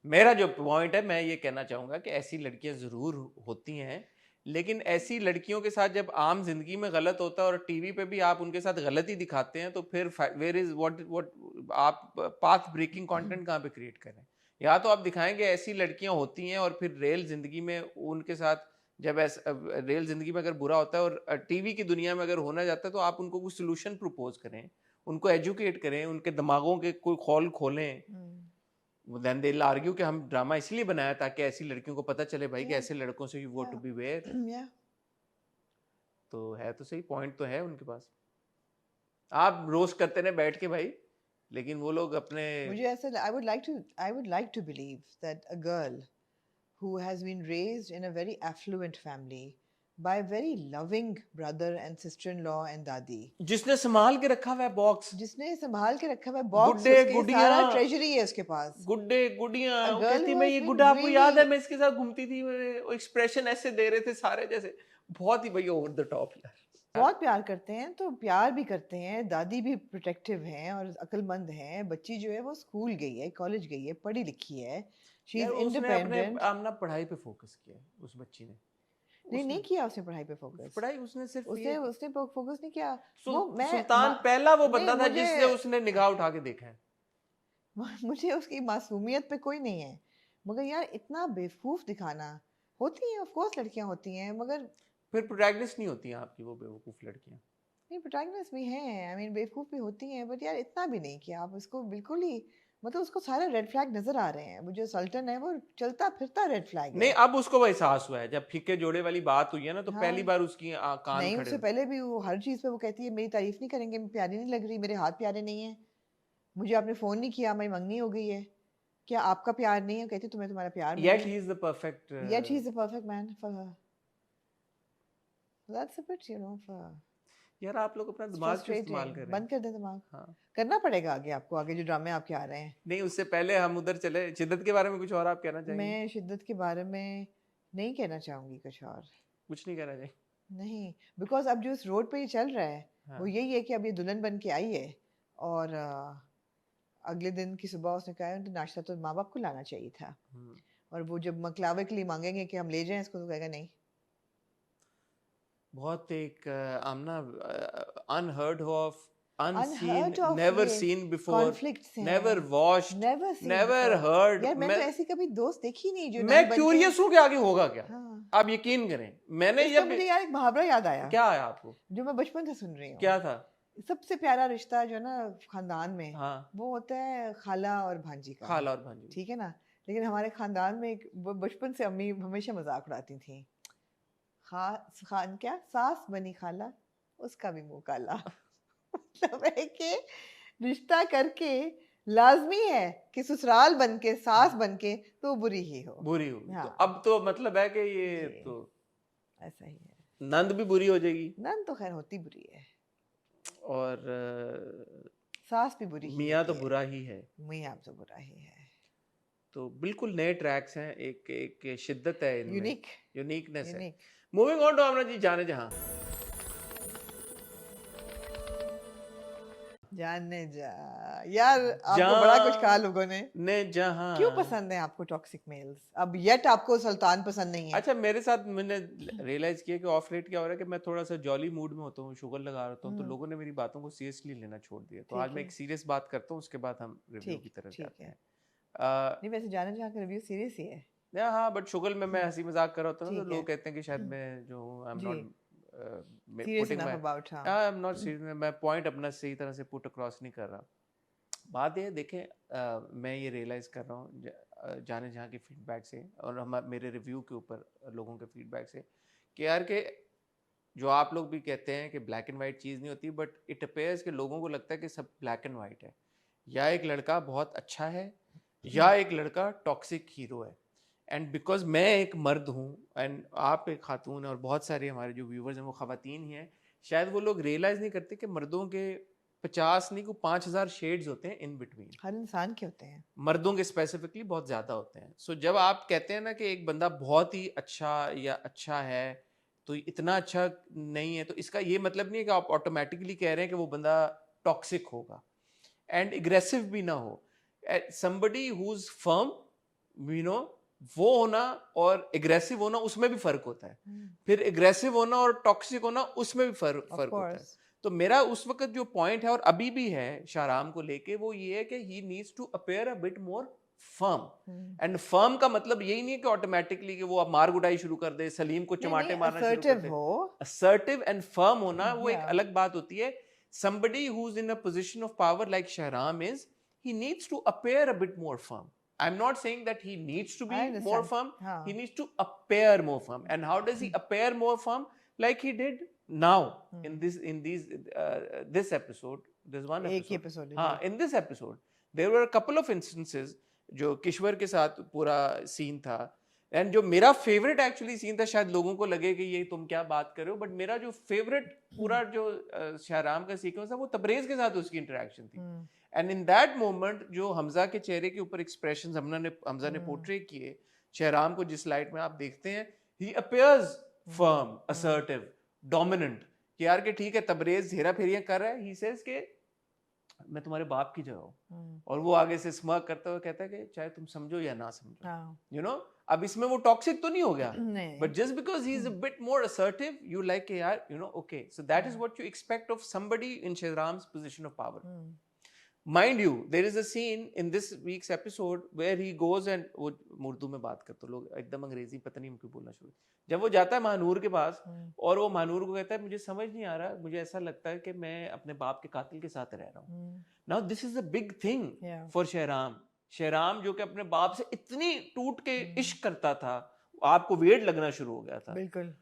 मेरा जो पॉइंट है, मैं ये कहना चाहूंगा कि ऐसी लड़कियां जरूर होती हैं, लेकिन ऐसी लड़कियों के साथ जब आम जिंदगी में गलत होता है और टीवी पे भी आप उनके साथ गलती दिखाते हैं, तो फिर वेयर इज व्हाट आप पाथ ब्रेकिंग कंटेंट कहाँ पे क्रिएट करें? या तो आप दिखाएं कि ऐसी लड़कियां होती हैं और फिर रियल जिंदगी में उनके साथ जब ऐसा रियल जिंदगी में अगर बुरा होता है और टीवी की दुनिया में अगर होना जाता है, तो आप उनको कुछ सोल्यूशन प्रपोज करें, उनको एजुकेट करें, उनके दिमागों के कोई खोल खोलें। देन दे आर्ग्यू कि हम ड्रामा इसलिए बनाया ताकि ऐसी लड़कियों को पता चले भाई कि yeah, ऐसे लड़कों से वो too yeah, beware. yeah। तो है तो सही, पॉइंट तो है उनके पास। आप रोस्ट करते रहे बैठ के भाई, लेकिन वो लोग अपने, मुझे ऐसा, I would like to believe that a girl who has been raised in a very affluent family by a very loving brother and sister-in-law and दादी, जिसने संभाल के रखा हुआ है बॉक्स, जिसने संभाल के रखा हुआ है बॉक्स, गुड्डे उसके गुडिया, सारा ट्रेजरी है उसके पास, गुड्डे गुडिया, a वो girl कहती who मैं has ये been गुड्डा, आपको याद है really, मैं इसके साथ घूमती थी, वो एक्सप्रेशन ऐसे दे रहे थे सारे जैसे बहुत ही भाई ओवर द टॉप यार। बहुत प्यार करते हैं, तो प्यार भी करते हैं, दादी भी प्रोटेक्टिव हैं और अक्लमंद हैं, बच्ची जो है वो स्कूल गई है, कॉलेज गई है, पढ़ी लिखी है, शी यार इज उसने अपने इंडिपेंडेंट। अपना पढ़ाई पे फोकस किया उस बच्ची ने, नहीं उसने नहीं किया उसने पढ़ाई पे फोकस, पढ़ाई उसने सिर्फ उसने ये, उसने फोकस नहीं किया। वो मैं सुल्तान पहला वो नहीं बंदा था मुझे जिसने उसने निगाह उठा के देखा है। मुझे उसकी मासूमियत पे कोई नहीं है, मगर यार इतना बेवकूफ दिखाना, होती है ऑफ कोर्स लड़कियां होती हैं, मगर फिर प्रोटैगनिस्ट नहीं होती हैं आपकी वो बेवकूफ लड़कियां। नहीं प्रोटैगनिस्ट भी हैं, आई मीन बेवकूफ भी होती हैं, बट यार इतना भी नहीं कि आप उसको बिल्कुल ही, मतलब उसको सारे रेड फ्लैग नजर आ रहे हैं, वो जो सल्टन है वो चलता फिरता रेड फ्लैग नहीं, है। अब उसको वो एहसास हुआ है जब फिक्के जोड़े वाली बात हुई है ना, तो हाँ पहली बार उसकी कान नहीं, खड़े उससे हुए। पहले भी वो हर चीज पे वो कहती है मेरी तारीफ नहीं करेंगे, मैं प्यारी नहीं लग रही, मेरे हाथ प्यारे नहीं है, मुझे आपने फोन नहीं किया, मेरी मंगनी हो गई है, क्या आपका प्यार नहीं है, कहती तुम्हें तुम्हारा प्यार Yet मिले, he is the perfect yet he is the perfect man for her, that's a bit, you know, for यार आप लोग अपना दिमाग क्यों इस्तेमाल frustrating, कर रहे हैं? बंद कर दे दिमाग, हाँ, करना पड़ेगा आगे आपको, आगे जो ड्रामे आपके आ रहे हैं। नहीं उससे पहले हम उधर चले, शिद्दत के बारे में कुछ और आप कहना चाहेंगे? मैं शिद्दत के बारे में नहीं कहना चाहूंगी कुछ और, कुछ नहीं कहना चाहिए। नहीं, बिकॉज अब जो इस रोड पे ये चल रहा है हाँ। वो यही है कि अब ये दुल्हन बन के आई है और अगले दिन की सुबह उसने कहा तो नाश्ता तो माँ बाप को लाना चाहिए था, और वो जब मकलावे के लिए मांगेंगे कि हम ले जाएं इसको, तो कहेगा नहीं। बहुत एक Aamna unheard of, unseen, unheard of never ये सीन बिफोर, कॉन्फ्लिक्ट्स नेवर हैं, watched, never seen never before. Heard. यार मैंने तो ऐसी कभी दोस्त देखी नहीं जो मैं नन बन के। क्यूरियस हूँ कि आगे होगा क्या। हाँ, आप यकीन करें, मैंने इसका जब मुझे यार एक मुहावरा याद आया क्या आया आपको, जो मैं बचपन से सुन रही हूँ। क्या था? सबसे प्यारा रिश्ता जो है ना खानदान में, हाँ, वो होता है खाला और भांजी का, खाला और भांजी। ठीक है ना। लेकिन हमारे खानदान में एक वो बचपन से अम्मी हमेशा मजाक उड़ाती थी, खान क्या सास बनी खाला उसका भी मुंह काला। मतलब है कि रिश्ता करके लाजमी है कि ससुराल बन के सास बन के तो बुरी ही हो, बुरी होगी। हाँ। तो अब तो मतलब है कि ये जी, तो ऐसा ही है। नंद भी बुरी हो जाएगी नन तो खैर होती बुरी है, और सास भी बुरी ही मियाँ तो होती है, बुरा ही है। मियाँ तो बुरा ही है। तो बिल्कुल नए ट्रैक्स हैं, एक एक शिद्दत है इनमें, यूनिक यूनिकनेस है। Unique. Moving on to Aamna जी, जाने जहां। जाने जा यार, आपको बड़ा कुछ कहा लोगों ने। ने जहां क्यों पसंद है आपको टॉक्सिक मेल्स? अब येट आपको सुल्तान पसंद नहीं है। अच्छा, मेरे साथ मैंने रियलाइज किया कि ऑफ लेट क्या हो रहा है कि मैं थोड़ा सा जॉली मूड में होता हूँ, शुगर लगा रहा हूँ, तो लोगों ने मेरी बातों को सीरियसली लेना छोड़ दिया। तो आज ठीक मैं है, एक सीरियस बात करता हूँ, उसके बाद हम रिव्यू की ठीक तरफ ठीक जाते है। हैं। नहीं वैसे जाने जहाँ का रिव्यू सीरियस ही है। हाँ, बट शुगर में मैं हंसी मजाक कर रहा होता हूँ तो ठीक है। लोग कहते हैं कि शायद मैं जो हूँ, आई एम जी, not serious putting enough my, about, हाँ। आई एम नॉट सीरियस, मैं पॉइंट अपना सही तरह से पुट अक्रॉस नहीं कर रहा। बात ये देखें, मैं ये रियलाइज़ कर रहा हूँ जाने जहाँ के फीडबैक से और हम मेरे रिव्यू के ऊपर लोगों के फीडबैक से, कि यार के जो आप लोग भी कहते हैं कि ब्लैक एंड वाइट चीज़ नहीं होती, बट इट अपेयर्स कि लोगों को लगता है कि सब ब्लैक एंड वाइट है। या एक लड़का बहुत अच्छा है या एक लड़का टॉक्सिक हीरो है। एंड बिकॉज मैं एक मर्द हूँ एंड आप एक खातून है और बहुत सारे हमारे जो व्यूवर्स हैं वो ख़वातीन ही हैं, शायद वो लोग रियलाइज़ नहीं करते कि मर्दों के 50 नहीं को 5000 शेड्स होते हैं इन बिटवीन। हर इंसान के होते हैं। मर्दों के स्पेसिफिकली बहुत ज़्यादा होते हैं। सो जब आप कहते हैं ना कि एक बंदा बहुत ही अच्छा या अच्छा है तो इतना अच्छा नहीं है, तो इसका ये मतलब नहीं है कि आप ऑटोमेटिकली कह रहे हैं कि वो बंदा टॉक्सिक होगा एंड एग्रेसिव भी ना हो। Somebody who is firm, you know, वो होना और एग्रेसिव होना उसमें भी फर्क होता है। फिर एग्रेसिव होना और टॉक्सिक होना उसमें भी फर्क ऑफ होता है। कोर्स। तो मेरा उस वक्त जो पॉइंट है और अभी भी है शाहराम को लेके, वो ये है कि he needs to appear a bit more firm. And firm का मतलब यही नहीं है कि ऑटोमेटिकली कि वो अब मार गुडाई शुरू कर दे, सलीम को चमाटे मारना शुरू कर असर्टिव दे। हो। असर्टिव एंड फर्म होना वो एक Yeah. अलग बात होती है। somebody who's in a position of power like Shahram is, he needs to appear a bit more firm. I'm not saying that he needs to I be more understand. firm. हाँ. He needs to appear more firm. And how does he appear more firm? Like he did now in this episode. There's one एक ही episode. episode है, हाँ, जी. in this episode, there were a couple of instances जो किश्वर के साथ पूरा scene था। And जो मेरा फेवरेट एक्चुअली सीन था, शायद लोगों को लगे कि ये तुम क्या बात कर रहे हो, बट मेरा जो फेवरेट पूरा जो शाहराम का सीक्वेंस था वो तबरेज के साथ उसकी इंटरेक्शन थी। एंड इन दैट मोमेंट जो हमजा के चेहरे के ऊपर एक्सप्रेशंस हमजा ने पोर्ट्रे किए, शाहराम को जिस लाइट में आप देखते हैं, ही अपीयर्स फर्म, असर्टिव, डोमिनेंट, कि यार के ठीक है तबरेज हेरा फेरियां कर रहा है, ही सेज के मैं तुम्हारे बाप की जगह हूँ, और वो आगे से स्मर्क करते हुए कहता है कि चाहे तुम समझो या ना समझो, यू नो। अब इसमें वो टॉक्सिक तो नहीं हो गया, but just because he is a bit more assertive, you like के यार, you know, okay, so that is what you expect of somebody in Shahram's position of power. Mind you, there is a scene in this week's episode where he goes and वो उर्दू में बात करते लोग एकदम अंग्रेजी पता नहीं क्यों बोलना शुरू, जब वो जाता है महानूर के पास और वो महानूर को कहता है मुझे समझ नहीं आ रहा, मुझे ऐसा लगता है कि मैं अपने बाप के कातिल के साथ रह रहा हूँ। Now this is a big thing for Shahram जो कि अपने बाप से इतनी टूट के इश्क करता था, आपको वेट लगना शुरू हो गया था। बिल्कुल।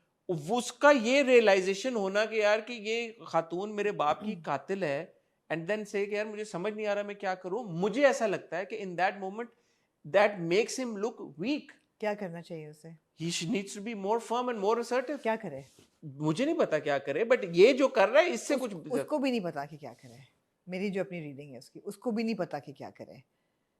उसका ये रियलाइजेशन होना कि यार कि ये खातून मेरे बाप की कातिल है, एंड देन से कि यार मुझे समझ नहीं आ रहा मैं क्या करूं, मुझे ऐसा लगता है कि in that moment that makes him look weak. क्या करना चाहिए उसे? He needs to be more firm and more assertive. क्या करे? मुझे नहीं पता क्या करे, बट ये जो कर रहा है इससे कुछ उसको भी नहीं पता कि क्या करे। मेरी जो अपनी रीडिंग है उसकी, उसको भी नहीं पता कि क्या करे।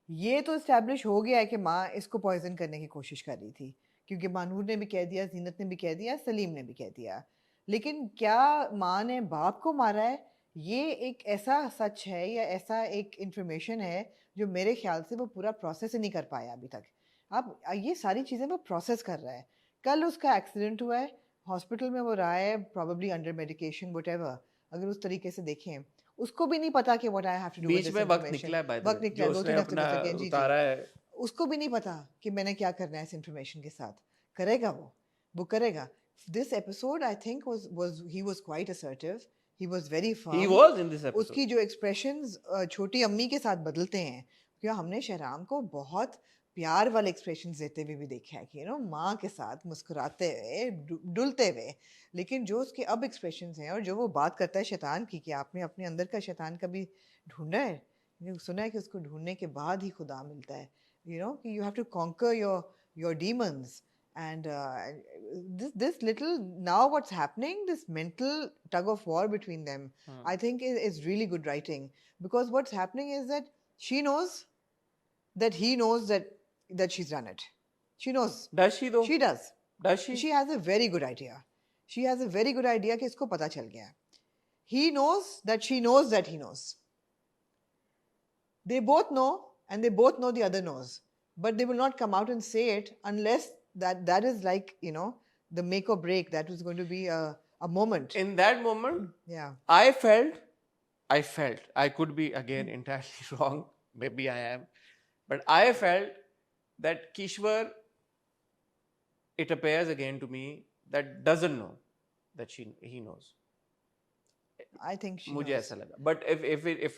ये तो एस्टैब्लिश हो गया है कि माँ इसको पॉइजन करने की कोशिश कर रही थी, क्योंकि मानूर ने भी कह दिया, जीनत ने भी कह दिया, सलीम ने भी कह दिया। लेकिन क्या माँ ने बाप को मारा है, ये एक ऐसा सच है या ऐसा एक इंफॉर्मेशन है जो मेरे ख्याल से वो पूरा प्रोसेस ही नहीं कर पाया अभी तक। अब ये सारी चीज़ें वो प्रोसेस कर रहा है। कल उसका एक्सीडेंट हुआ है, हॉस्पिटल में वो रहा है, प्रॉबेबली अंडर मेडिकेशन व्हाटएवर, अगर उस तरीके से देखें, उसको भी नहीं पता कि what I have to do with बीच दिस में वक्त इंफॉर्मेशन। निकला है बाय द वक्त वे, निकला, जो 2-3 उसने हफ्ते 2 अपना सेकंड, जी जी। उतारा है। उसको भी नहीं पता कि मैंने क्या करना है इस इंफॉर्मेशन के साथ। करेगा वो करेगा। This episode I think was he was quite assertive, he was very he firm. Was in this episode. उसकी जो एक्सप्रेशंस छोटी अम्मी के साथ बदलते हैं, क्या हमने शहराम को बहुत प्यार वाले एक्सप्रेशंस देते हुए भी देखा है कि माँ के साथ मुस्कुराते हुए, डुलते हुए। लेकिन जो उसके अब एक्सप्रेशंस हैं और जो वो बात करता है शैतान की, कि आपने अपने अंदर का शैतान कभी ढूंढा है? सुना है कि उसको ढूंढने के बाद ही खुदा मिलता है। कि you have to conquer your demons, and this little, now what's happening, this mental tug of war between them, I think is really good writing, because what's happening is that she knows that he knows that she's done it. She knows. Does she though? She does. Does she? She has a very good idea. She has a very good idea कि इसको पता चल गया है. He knows that she knows that he knows. They both know, and they both know the other knows, but they will not come out and say it unless that is like, the make or break. That was going to be a moment. In that moment, Yeah. I felt, I could be again entirely wrong, maybe I am, but I felt that Kishwar, it appears again to me, that doesn't know that he knows. I think she मुझे knows. ऐसा लगा, but if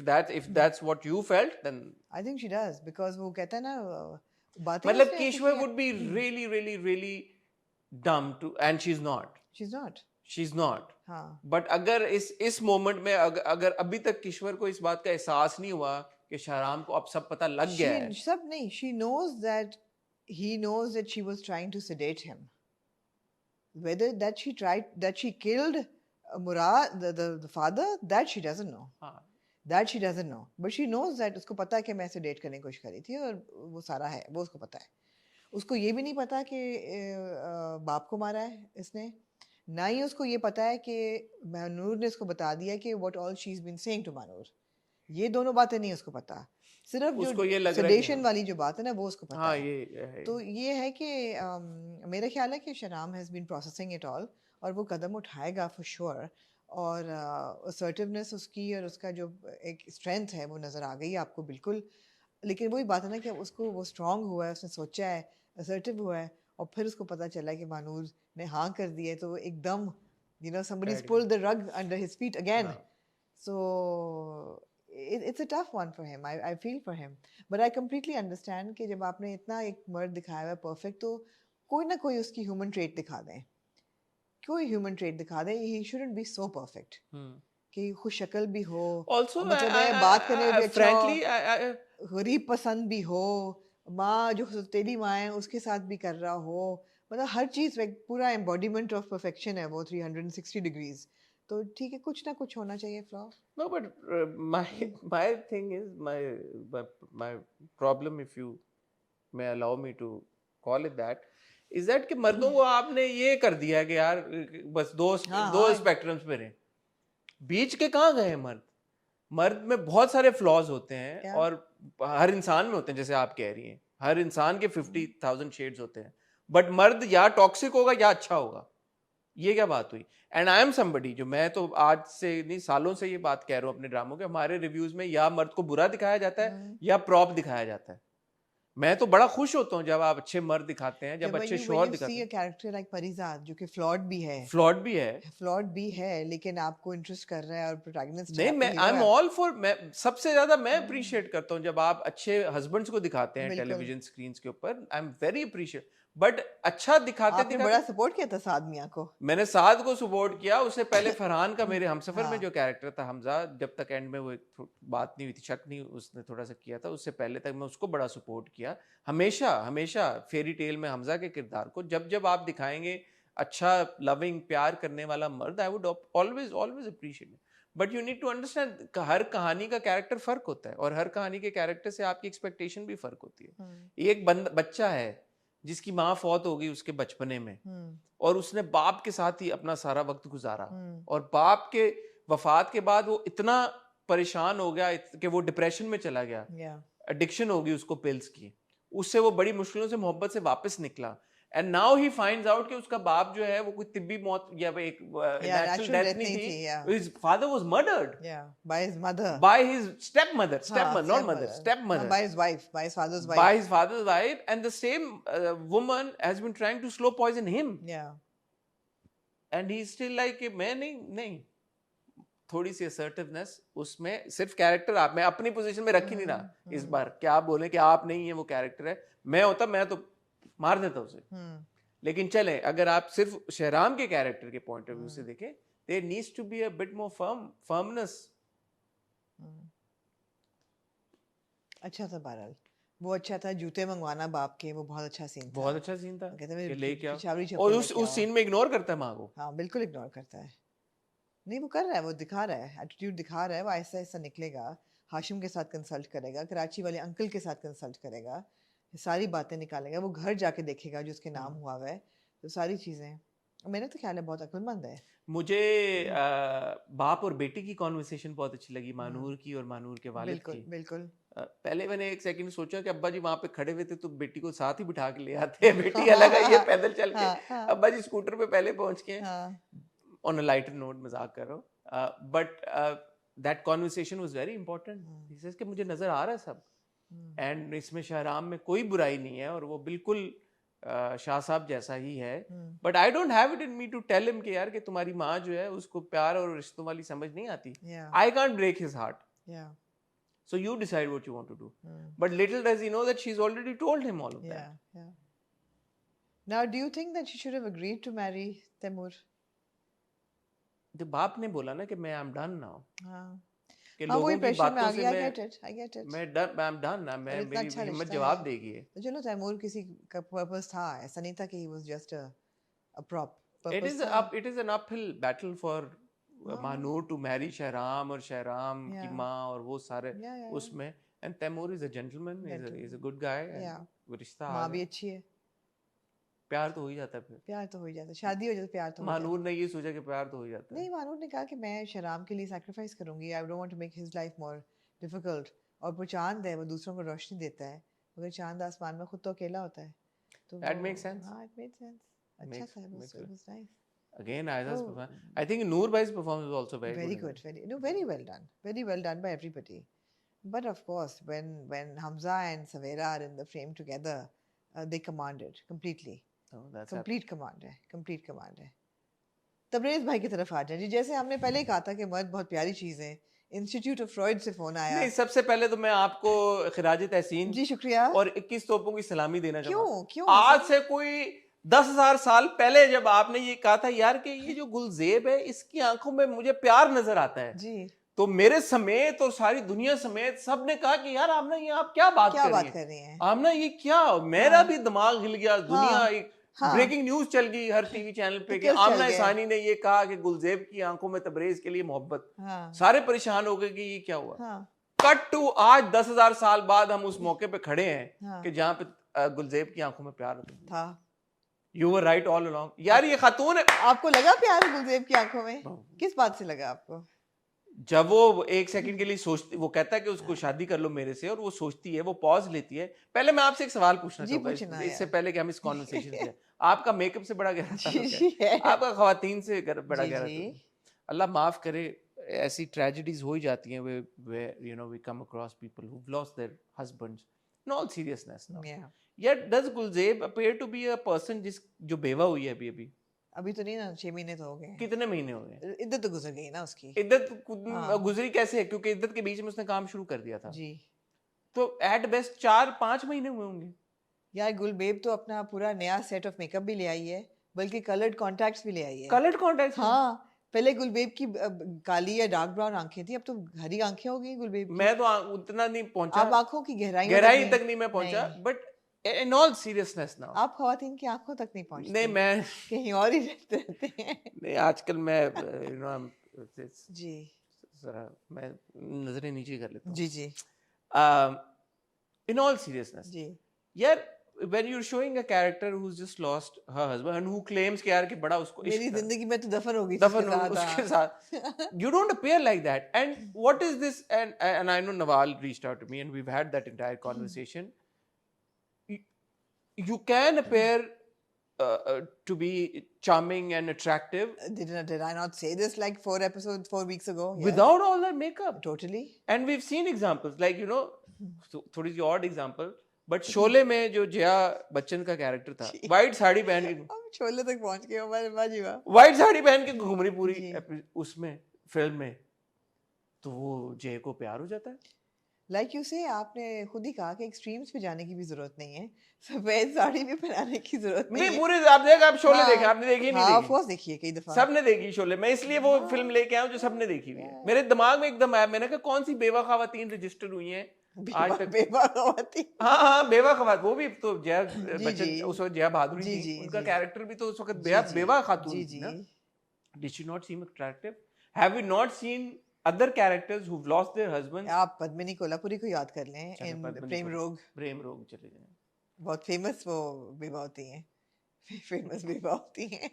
that's what you felt, then I think she does, because वो कहता है ना, बातें मतलब उसने ऐसी Kishwar की हैं. would be really really really dumb to, and she's not. She's not. She's not. हाँ. बट अगर इस मोमेंट में अगर अभी तक किश्वर को इस बात का एहसास नहीं हुआ कि शहराम को अब सब पता लग गया है, सब नहीं. She knows that he knows that she was trying to sedate him. Whether that she killed Murad, the father, that she doesn't know. हाँ, That she doesn't know. But she knows that उसको पता है कि मैं इसे date करने की कोशिश करी थी, और वो सारा है, वो उसको पता है. उसको ये भी नहीं पता कि बाप को मारा है इसने. ना ही उसको ये पता है कि मानूर ने उसको बता दिया कि what all she's been saying to Manur. ये दोनों बातें नहीं उसको पता. सिर्फ उसको ये जो लग रहा है कि सडेशन वाली जो बात है ना, वो उसको पता हाँ, है. ये है. तो ये है कि मेरा ख्याल है कि Shahram has been processing it all, और वो कदम उठाएगा फॉर श्योर. और असर्टिवनेस उसकी और उसका जो एक स्ट्रेंथ है वो नज़र आ गई आपको बिल्कुल. लेकिन वही बात है ना कि उसको वो स्ट्रांग हुआ है, उसने सोचा है, असर्टिव हुआ है, और फिर उसको पता चला कि मानूर ने हाँ कर दी है, तो एकदम somebody's pulled the rug under his feet again. हाँ. So it's a tough one for him. I feel for him, but I completely understand कि जब आपने इतना एक मर्द दिखाया हुआ है परफेक्ट, तो कोई ना कोई उसकी ह्यूमन ट्रेट दिखा दें. कोई ह्यूमन ट्रेट दिखा दें. He shouldn't be so perfect. कि खुश शक्ल भी हो, Also, मतलब है बात करने में भी अच्छा frankly, हो, गरीब पसंद भी हो, माँ जो तेरी माँ है उसके साथ भी कर रहा हो, मतलब हर चीज़ पूरा एम्बॉडीमेंट ऑफ परफेक्शन है वो 360 डिग्रीज. तो ठीक है, कुछ ना कुछ होना चाहिए flaw. no, but my thing is my problem, if you may allow me to call it that, is that कि मर्दों को आपने ये कर दिया कि यार बस दो स्पेक्ट्रम्स पे रहे. बीच के कहाँ गए मर्द में बहुत सारे फ्लॉज होते हैं. क्या? और हर इंसान में होते हैं, जैसे आप कह रही हैं, हर इंसान के 50,000 शेड्स होते हैं. बट मर्द या टॉक्सिक होगा या अच्छा होगा. ये क्या बात हुई? एंड आई एम समबडी, जो मैं तो आज से नहीं सालों से ये बात कह रहा हूँ अपने ड्रामों के, हमारे रिव्यूज में या मर्द को बुरा दिखाया जाता है या प्रॉप दिखाया जाता है. मैं तो बड़ा खुश होता हूँ जब आप अच्छे मर्द दिखाते हैं, जब अच्छे शोहर दिखाते हैं. कैरेक्टर लाइक परिजात जो कि फ्लॉड भी है, लेकिन आपको इंटरेस्ट कर रहा है और प्रोटैगनिस्ट नहीं, मैं आई एम ऑल फॉर. मैं सबसे ज्यादा मैं अप्रिशिएट करता हूँ जब आप अच्छे हस्बैंड्स को दिखाते हैं टेलीविजन स्क्रीन के ऊपर. I am very appreciate. But अच्छा दिखाते बड़ा सपोर्ट किया था साद मियां को. मैंने साद को सपोर्ट किया. उससे पहले फरहान का मेरे हमसफर में जो कैरेक्टर था हमजा, जब तक एंड में वो एक बात नहीं हुई थी, शक नहीं उसने थोड़ा सा किया था, उससे पहले तक मैं उसको बड़ा सपोर्ट किया. हमेशा फेरी टेल में हमजा के किरदार को जब आप दिखाएंगे अच्छा लविंग प्यार करने वाला मर्द, I would always appreciate. But you need to understand, हर कहानी का कैरेक्टर फर्क होता है, और हर कहानी के कैरेक्टर से आपकी एक्सपेक्टेशन भी फर्क होती है. एक बच्चा है, जिसकी माँ फौत हो गई उसके बचपने में, हम्म, और उसने बाप के साथ ही अपना सारा वक्त गुजारा, हम्म, और बाप के वफात के बाद वो इतना परेशान हो गया कि वो डिप्रेशन में चला गया, yeah, एडिक्शन हो गई उसको पिल्स की, उससे वो बड़ी मुश्किलों से मोहब्बत से वापस निकला, and now he finds out कि उसका बाप जो है वो कोई तिब्बी मौत या एक yeah, natural natural death death नहीं नहीं थी, थी, yeah, his father was murdered yeah, by his mother, by his stepmother, हाँ, not mother, stepmother, हाँ, stepmother, by his wife, by his father's by wife, his father's wife, and the same woman has been trying to slow poison him, yeah, and he's still like कि मैं नहीं, थोड़ी सी assertiveness उसमें, सिर्फ character आप, मैं अपनी पोजीशन में रख ही नहीं रहा इस बार, क्या आप बोले कि आप नहीं है वो कैरेक्टर है, मैं होता मैं तो मार देता उसे, लेकिन चले अगर आप सिर्फ शहराम के कैरेक्टर के पॉइंट ऑफ व्यू से देखें, there needs to be a bit more firmness. अच्छा था बहरहाल, वो अच्छा था, जूते मंगवाना बाप के, वो बहुत अच्छा सीन था, बहुत अच्छा सीन था कहते हैं कि ले क्या, पिशावरी और चप्पल उस लेके आओ, सीन में इग्नोर करता है माँ को, हाँ बिल्कुल इग्नोर करता है, नहीं वो कर रहा है, वो दिखा रहा है, एटीट्यूड दिखा रहा है, वो ऐसा ऐसा निकलेगा, हाशिम के साथ कंसल्ट करेगा, कराची वाले अंकल के साथ कंसल्ट करेगा, ये सारी बातें निकालेगा, वो घर जाके देखेगा जो उसके नाम हुआ हुआ है, तो सारी चीज़ें, मैंने तो ख्याल है बहुत अक्लमंद है। मुझे बाप और बेटी की कॉन्वर्सेशन बहुत अच्छी लगी, मानूर की और मानूर के वालिद बिल्कुल की, बिल्कुल, पहले मैंने एक सेकंड सोचा कि अब्बा जी वहां पे खड़े हुए थे तो बेटी को साथ ही बिठा के ले आते, बेटी अलग है, ये पैदल चल के, हाँ, अब्बा जी स्कूटर पे पहले पहुंच के, हाँ, ऑन अ लाइटर नोट मजाक कर रहा हूँ, but that conversation was very important, he says कि मुझे नजर आ रहा है सब, एंड इसमें शहराम में कोई बुराई नहीं है, और वो बिल्कुल शाह साहब जैसा ही है, but I don't have it in me to tell him कि यार कि तुम्हारी माँ जो है उसको प्यार और रिश्तों वाली समझ नहीं आती, I can't break his heart, so you decide what you want to do, but little does he know that she's already told him all of that. yeah. Now, do you think that she should have agreed to marry Taimur? तो बाप ने बोला ना कि मैं I am done now, हाँ, कि हाँ वही लोगों की प्रेशर में आ बातों से गया, मैं I get it. मैं डन, आई एम डन ना, मैं और इतना मेरी अच्छा हिम्मत रिश्ता जवाब है, देगी है, तो चलो तैमूर किसी का पर्पस था, ऐसा नहीं था कि he was just a prop, it purpose is था, up, it is an uphill battle for Manoor to marry Shahram, और शहराम की Yeah. माँ और वो सारे Yeah. उसमें, and Taimur is a gentleman, is a good guy, Yeah. वो रिश्ता आ माँ भी गया, अच्छी है, प्यार तो हो ही जाता है फिर, प्यार तो हो ही जाता है, शादी हो जाती है, प्यार तो हो जाता मानूर ने ये सोचा कि प्यार तो हो ही जाता है। है, नहीं, मानूर ने कहा कि मैं शहराम के लिए सैक्रिफाइस करूंगी, I don't want to make his life more difficult, और वो चांद है, वो दूसरों को रोशनी देता है, मगर चांद आसमान में खुद तो अकेला होता है, तो दैट वो मेक्स सेंस, हाँ इट मेड सेंस, अच्छा था, it was nice. again Aiza's Oh, performance, I think Noor Bhai's performance was also very very good in good, very well done by everybody. But of course, when Hamza and Savera are in the frame together, they command it completely. oh, that's Complete command है. तबरेज भाई की तरफ आ जाए जी, जैसे हमने पहले ही कहा था कि मर्द बहुत प्यारी चीज है, इंस्टीट्यूट ऑफ फ्रॉइड से फोन आया, नहीं, सबसे पहले तो मैं आपको खिराज तहसीन जी शुक्रिया, और 21 तोपों की सलामी देना चाहूंगा, क्यों आज से कोई 10,000 साल पहले जब आपने ये कहा था यार कि ये जो गुलजेब है इसकी आंखों में मुझे प्यार नजर आता है जी, तो मेरे समेत और सारी दुनिया समेत सब ने कहा कि यार आमना ये आप क्या बात कर रही हैं आमना ये क्या, मेरा भी दिमाग हिल गया, दुनिया एक ब्रेकिंग न्यूज चल गई हर टीवी चैनल पे कि आमना इसानी ने ये कहा कि गुलजेब की आंखों में तबरेज के लिए मोहब्बत, सारे परेशान हो गए कि ये क्या हुआ, कट टू आज 10,000 साल बाद हम उस मौके पे खड़े हैं कि जहां पे गुलजेब की आंखों में प्यार था, you were right all along, यार ये खातून है। आपको लगा प्यार गुलजेब की आंखों में, किस बात से लगा आपको? जब वो एक सेकंड के लिए सोचती, वो कहता है कि उसको शादी कर लो मेरे से, और वो सोचती है, वो पॉज लेती है। पहले मैं आपसे एक सवाल पूछना चाहूंगा इससे पहले कि हम इस कॉन्वर्सेशन से, आपका मेकअप से बड़ा गहरा ताल्लुक है, आपका खवातीन से बड़ा गहरा ताल्लुक है, अल्लाह माफ करे ऐसी ट्रेजेडीज हो ही जाती हैं, वे you know we come across people who lost their husbands in all seriousness now, yet does Gulzeb appear to be a person जो बेवा हुई है अभी तो नहीं ना, 6 महीने तो हो गए, कितने महीने हो गए, इद्दत तो गुजर गई ना उसकी, इद्दत गुजरी कैसे है, क्योंकि इद्दत के बीच में उसने काम शुरू कर दिया था जी, तो एट बेस्ट 4-5 महीने हुए होंगे यार। गुलबेब तो अपना पूरा नया सेट ऑफ मेकअप भी ले आई है, बल्कि कलर्ड कॉन्टैक्ट्स भी ले आई है, कलर्ड कॉन्टैक्ट्स, हाँ, पहले गुलबेब की काली या डार्क ब्राउन आंखें थी, अब तो हरी आंखें हो गई गुलबेब की। मैं तो उतना नहीं पहुंचा, आप आंखों की गहराई तक नहीं मैं पहुंचा, but in all seriousness now, आप खवातीन की आंखों तक नहीं पहुंचते, नहीं मैं कहीं और ही रहते हैं, नहीं आजकल मैं यू नो जी जरा मैं नजरें नीचे कर लेता हूँ जी जी, इन ऑल सीरियसनेस जी, यार when you're showing a character who's just lost her husband and who claims कि यार कि बड़ा उसको मेरी इश्क था, जिंदगी में तो दफन हो गई थी दफन उसके साथ, you don't appear like that. And what is this? And I know Nawal reached out to me and we've had that entire conversation. You can appear to be charming and attractive Did I not say this like 4 weeks ago? Yes. without all that makeup. Totally. And we've seen examples like, you know, थोड़ी सी odd example, but Sholay में जो जया बच्चन का character था, white sari पहन के, अब शोले तक पहुंच गए हमारे बाजी वाह, white साड़ी पहन के घूम रही पूरी उसमें फिल्म में, तो वो जय को प्यार हो जाता है. लाइक यू से आपने खुद ही कहा कि एक्सट्रीम्स पे जाने की भी जरूरत नहीं है, सफेद साड़ी भी पहनाने की जरूरत नहीं है. पूरे आप देखा, आप शोले देखे, आपने देखी नहीं? हाँ, ऑफ कोर्स देखी है कई दफा. सबने देखी शोले, मैं इसलिए वो फिल्म लेके आया हूँ जो सबने देखी हुई है. मेरे दिमाग में एकदम आया, मैंने कहा कौन सी बेवा खवातीन रजिस्टर हुई हैं आज तक. बेवा खवातीन, हाँ बेवा खवातीन, वो भी तो जया बच्चन, उस वक्त जया बहादुरी थी, उनका कैरेक्टर भी तो उस वक्त बेवा खातून थी ना. Did she not seem attractive? Have we not seen other characters who've lost their husbands? आप पद्मिनी कोल्हापुरी को याद कर लें, इन प्रेम रोग चले जाएं, बहुत फेमस वो बेवा होती हैं, फेमस बेवा होती हैं.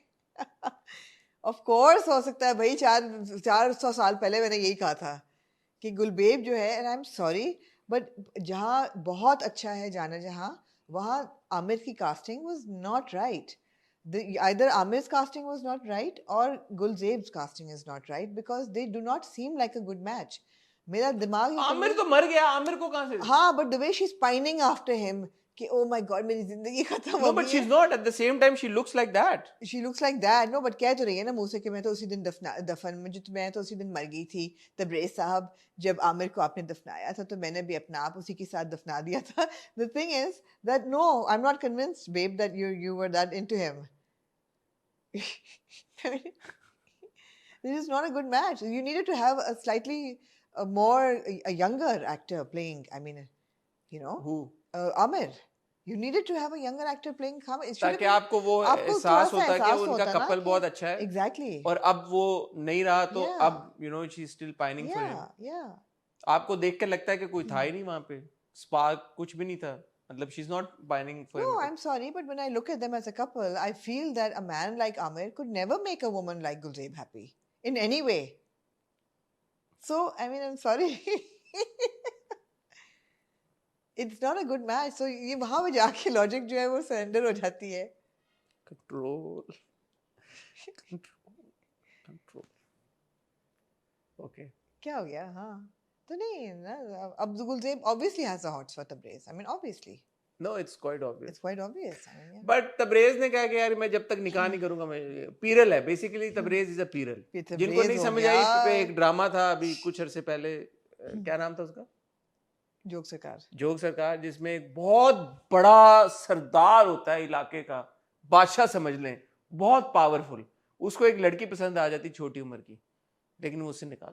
ऑफ कोर्स हो सकता है भाई, 400 साल पहले मैंने यही कहा था कि गुलबेब जो है, and I am sorry but जहाँ बहुत अच्छा है जाना जहाँ, वहाँ आमिर की casting was not right. Either Amir's casting was not right or Gulzeb's casting is not right because they do not seem like a good match. मेरा दिमाग आमिर तो मर गया, आमिर को कहाँ से? हाँ, but the way she's pining after him कि oh my god मेरी जिंदगी खत्म हो गई. No, but she's not. At the same time, she looks like that. She looks like that. No, but कह तो रही है ना मुँह से कि मैं तो उसी दिन दफन में, जो मैं तो उसी दिन मर गई थी. तबरेज़ साहब, जब आमिर को आपने दफनाया था तो मैंने भी अपना आप उसी के साथ दफना दिया था. The thing is that no, I'm not convinced, babe, that you were that into him. This is not a good match. You needed to have a slightly a younger actor playing. I mean, you know, who? Amir. You needed to have a younger actor playing Amir. ताकि आपको वो एहसास होता कि उनका couple बहुत अच्छा है. Exactly. और अब वो नहीं रहा तो अब you know she's still pining for him. Yeah. आपको देख के लगता है कि कोई था ही नहीं वहाँ पे, स्पार्क कुछ भी नहीं था. मतलब she's not pining for him. No, I'm sorry, but when I look at them as a couple, I feel that a man like Amir could never make a woman like Gulzeb happy in any way. So, I mean, I'm sorry. It's not a good match. So, ये वहाँ पे जाके logic जो है वो surrender हो जाती है. Control. Okay. क्या हो गया? हाँ. तो नहीं ना, अब Gulzeb obviously has a hot spot Tabrez. I mean, obviously. No, it's quite obvious. It's quite obvious. I mean, yeah. But Tabrez ने कहा कि यार मैं जब तक निकाह नहीं करूँगा, मैं पीरल है. Basically, Tabrez is a पीरल. जिनको नहीं समझ आई, पे एक ड्रामा था अभी कुछ अरसे पहले, क्या नाम था उसका? जोग सरकार, जिसमें एक बहुत बड़ा सरदार होता है इलाके का, बादशाह समझ लें, बहुत पावरफुल. उसको एक लड़की पसंद आ जाती छोटी उम्र की, लेकिन वो उससे निकाह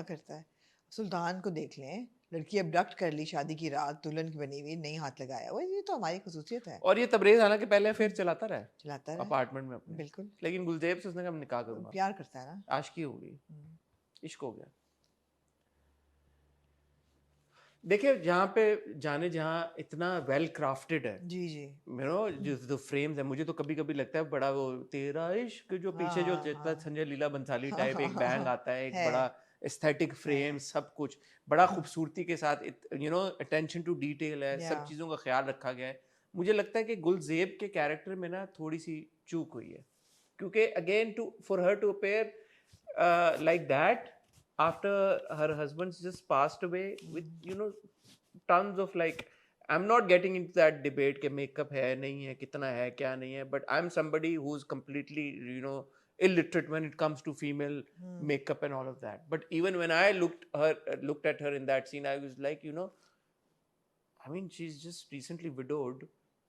करता है. सुल्तान को देख लें, लड़की अबडक्ट कर ली शादी की रात, दुल्हन की बनी हुई, नहीं हाथ लगाया. वो ये तो हमारी खुसूसियत है. और ये तबरेज हालांकि पहले फिर चलाता रहा अपार्टमेंट में अपने. बिल्कुल. लेकिन गुलजेब से उसने कहा निकाह करूंगा. प्यार करता है ना, आशिकी हो गई, इश्क हो गया. देखिए जहाँ पे जाने जहाँ इतना वेल क्राफ्टेड है, जी यू नो, जो फ्रेम्स है, मुझे तो कभी कभी लगता है बड़ा वो तेरा इश्क जो पीछे जो संजय लीला बंसाली टाइप एक बैंग आता है, एक बड़ा एस्थेटिक फ्रेम, सब कुछ बड़ा खूबसूरती के साथ, you know, attention to detail है, सब चीज़ों का ख्याल रखा गया है. मुझे लगता है कि गुलजेब के कैरेक्टर में ना थोड़ी सी चूक हुई है, क्योंकि again for her to appear like that after her husband's just passed away with, you know, tons of like, I'm not getting into that debate कि makeup है नहीं है, कितना है क्या नहीं है, but I'm somebody who's completely, you know, illiterate when it comes to female makeup and all of that. But even when I looked at her in that scene, I was like, you know, I mean, she's just recently widowed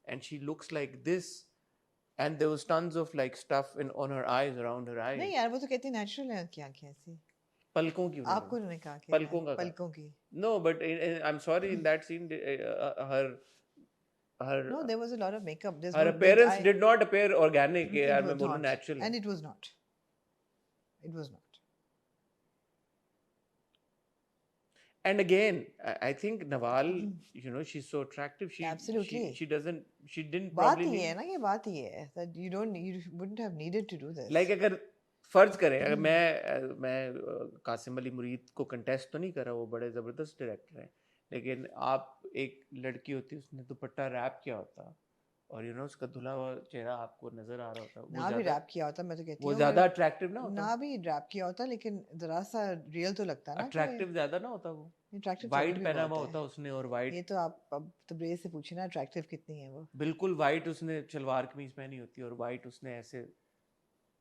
and she looks like this, and there was tons of like stuff on her eyes, around her eyes. नहीं यार, वो तो कहती natural है क्या ऐसी पलकों की, आपको उन्होंने कहा कि पलकों की. No, but I'm sorry, in that scene her no, there was a lot of makeup. Her appearance did not appear organic, यार मैं बोलूं natural, and it was not. And again, I think Nawal, you know, she's so attractive. Absolutely. She didn't बात probably ही need. है ना, ये बात ही है that you wouldn't have needed to do this. Like अगर फर्ज करें, अगर मैं कासिम अली मुरीद को कंटेस्ट तो नहीं कर रहा, वो बड़े ज़बरदस्त डायरेक्टर हैं, लेकिन आप एक लड़की होती है, उसने दुपट्टा रैप किया होता और यू नो उसका धुला हुआ चेहरा आपको नजर आ रहा होता, वो ना भी ज़्यादा रैप किया होता, मैं तो कहती वो हूँ ज़्यादा अट्रैक्टिव ना होता, ना भी रैप किया होता, लेकिन जरा सा रियल तो लगता ना कि अट्रैक्टिव ज़्यादा ना होता, वो अट्रैक्टिव वाइट भी पहना हुआ बहुत होता है। उसने, और ये वाइट तो आप अब तबरेज़ से पूछे ना अट्रैक्टिव कितनी है वो। बिल्कुल वाइट उसने शलवार कमीज पहनी होती और वाइट उसने ऐसे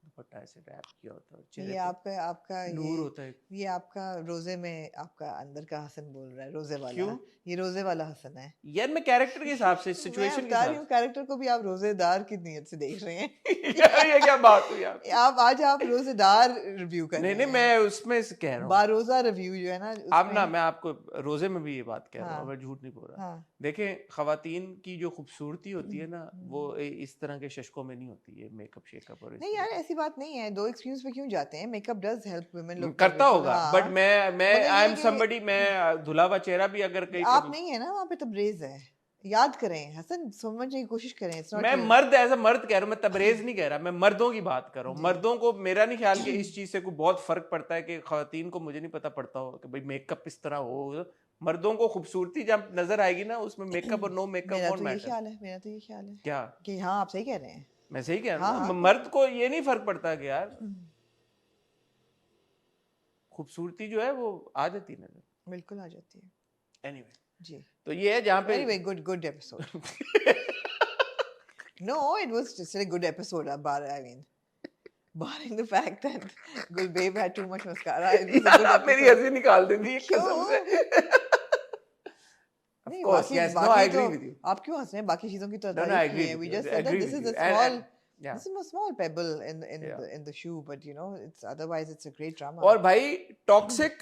दुपट्टा ऐसे रैप किया होता और चेहरे ये पे आपका नूर होता है। ये आपका रोजे में आपका अंदर का हसन बोल रहा है, रोजे वाला। क्यों? ये रोजे वाला हसन है। यार मैं कैरेक्टर के हिसाब से, मैं सिचुएशन के बता रही हिसाब हूँ कैरेक्टर को भी आप रोजेदार की नीयत से देख रहे हैं। से। यार ये क्या बात हुई आपकी? आज आप रोजेदार रिव्यू कर नहीं रहे नहीं, हैं। मैं उसमें से कह रहा हूँ, बारोजा रिव्यू जो है ना अब ना उसमें। मैं आपको रोजे में भी ये बात कह रहा हूँ, हाँ मैं झूठ नहीं बोल रहा। हाँ देखें, खवातीन की जो खूबसूरती होती है ना, वो इस तरह के शशकों में नहीं होती है, मेकअप शेकअप और इस नहीं तरह यार, ऐसी बात नहीं है, दो एक्सट्रीम्स पे क्यों जाते हैं? Makeup does help women look करता होगा, बट हाँ, मैं मगर आई ये एम कि समबडी, मैं धुला हुआ चेहरा भी अगर कहीं आप पे, नहीं है ना वहाँ पे, तबरेज है। याद करें हसन, समझने की कोशिश करें। इट्स नॉट मैं यू। मर्द एज अ मर्द कह रहा हूँ, मैं तबरेज नहीं कह रहा, मैं मर्दों की बात कर रहा हूँ। जी मर्दों को मेरा नहीं ख्याल कि इस चीज से कोई बहुत फर्क पड़ता है कि खवातीन को, मुझे नहीं पता पड़ता हो कि भाई मेकअप इस तरह हो। मर्दों को खूबसूरती जब नजर आएगी ना, उसमें मेकअप और नो मेकअप मेरा वोंट तो ये मैटर। ख्याल है, मेरा तो ये ख्याल है क्या? कि हाँ आप सही कह रहे हैं। मैं सही कह रहा हाँ हूँ हाँ ना, मर्द को ये नहीं फर्क पड़ता कि यार खूबसूरती जो है वो आ जाती है नजर। बिल्कुल आ जाती है। एनीवे, जी तो ये है जहाँ पे anyway, good episode. No, it was just a good episode. Barring the fact that Gulbabe had too much mascara, it was a यार good आप मेरी episode. हंसी निकाल देंगी एक क्यों? कसम से। Of नहीं course, बाकी yes, no, I बाकी तो agree with you. आप क्यों हंस रहे हैं? बाकी चीजों की तो No, I तारीफ की agree है. with We you. just I said that agree this with is you. a small Yeah, this is a small pebble yeah. in the shoe, but you know, it's otherwise it's a great drama. और भाई toxic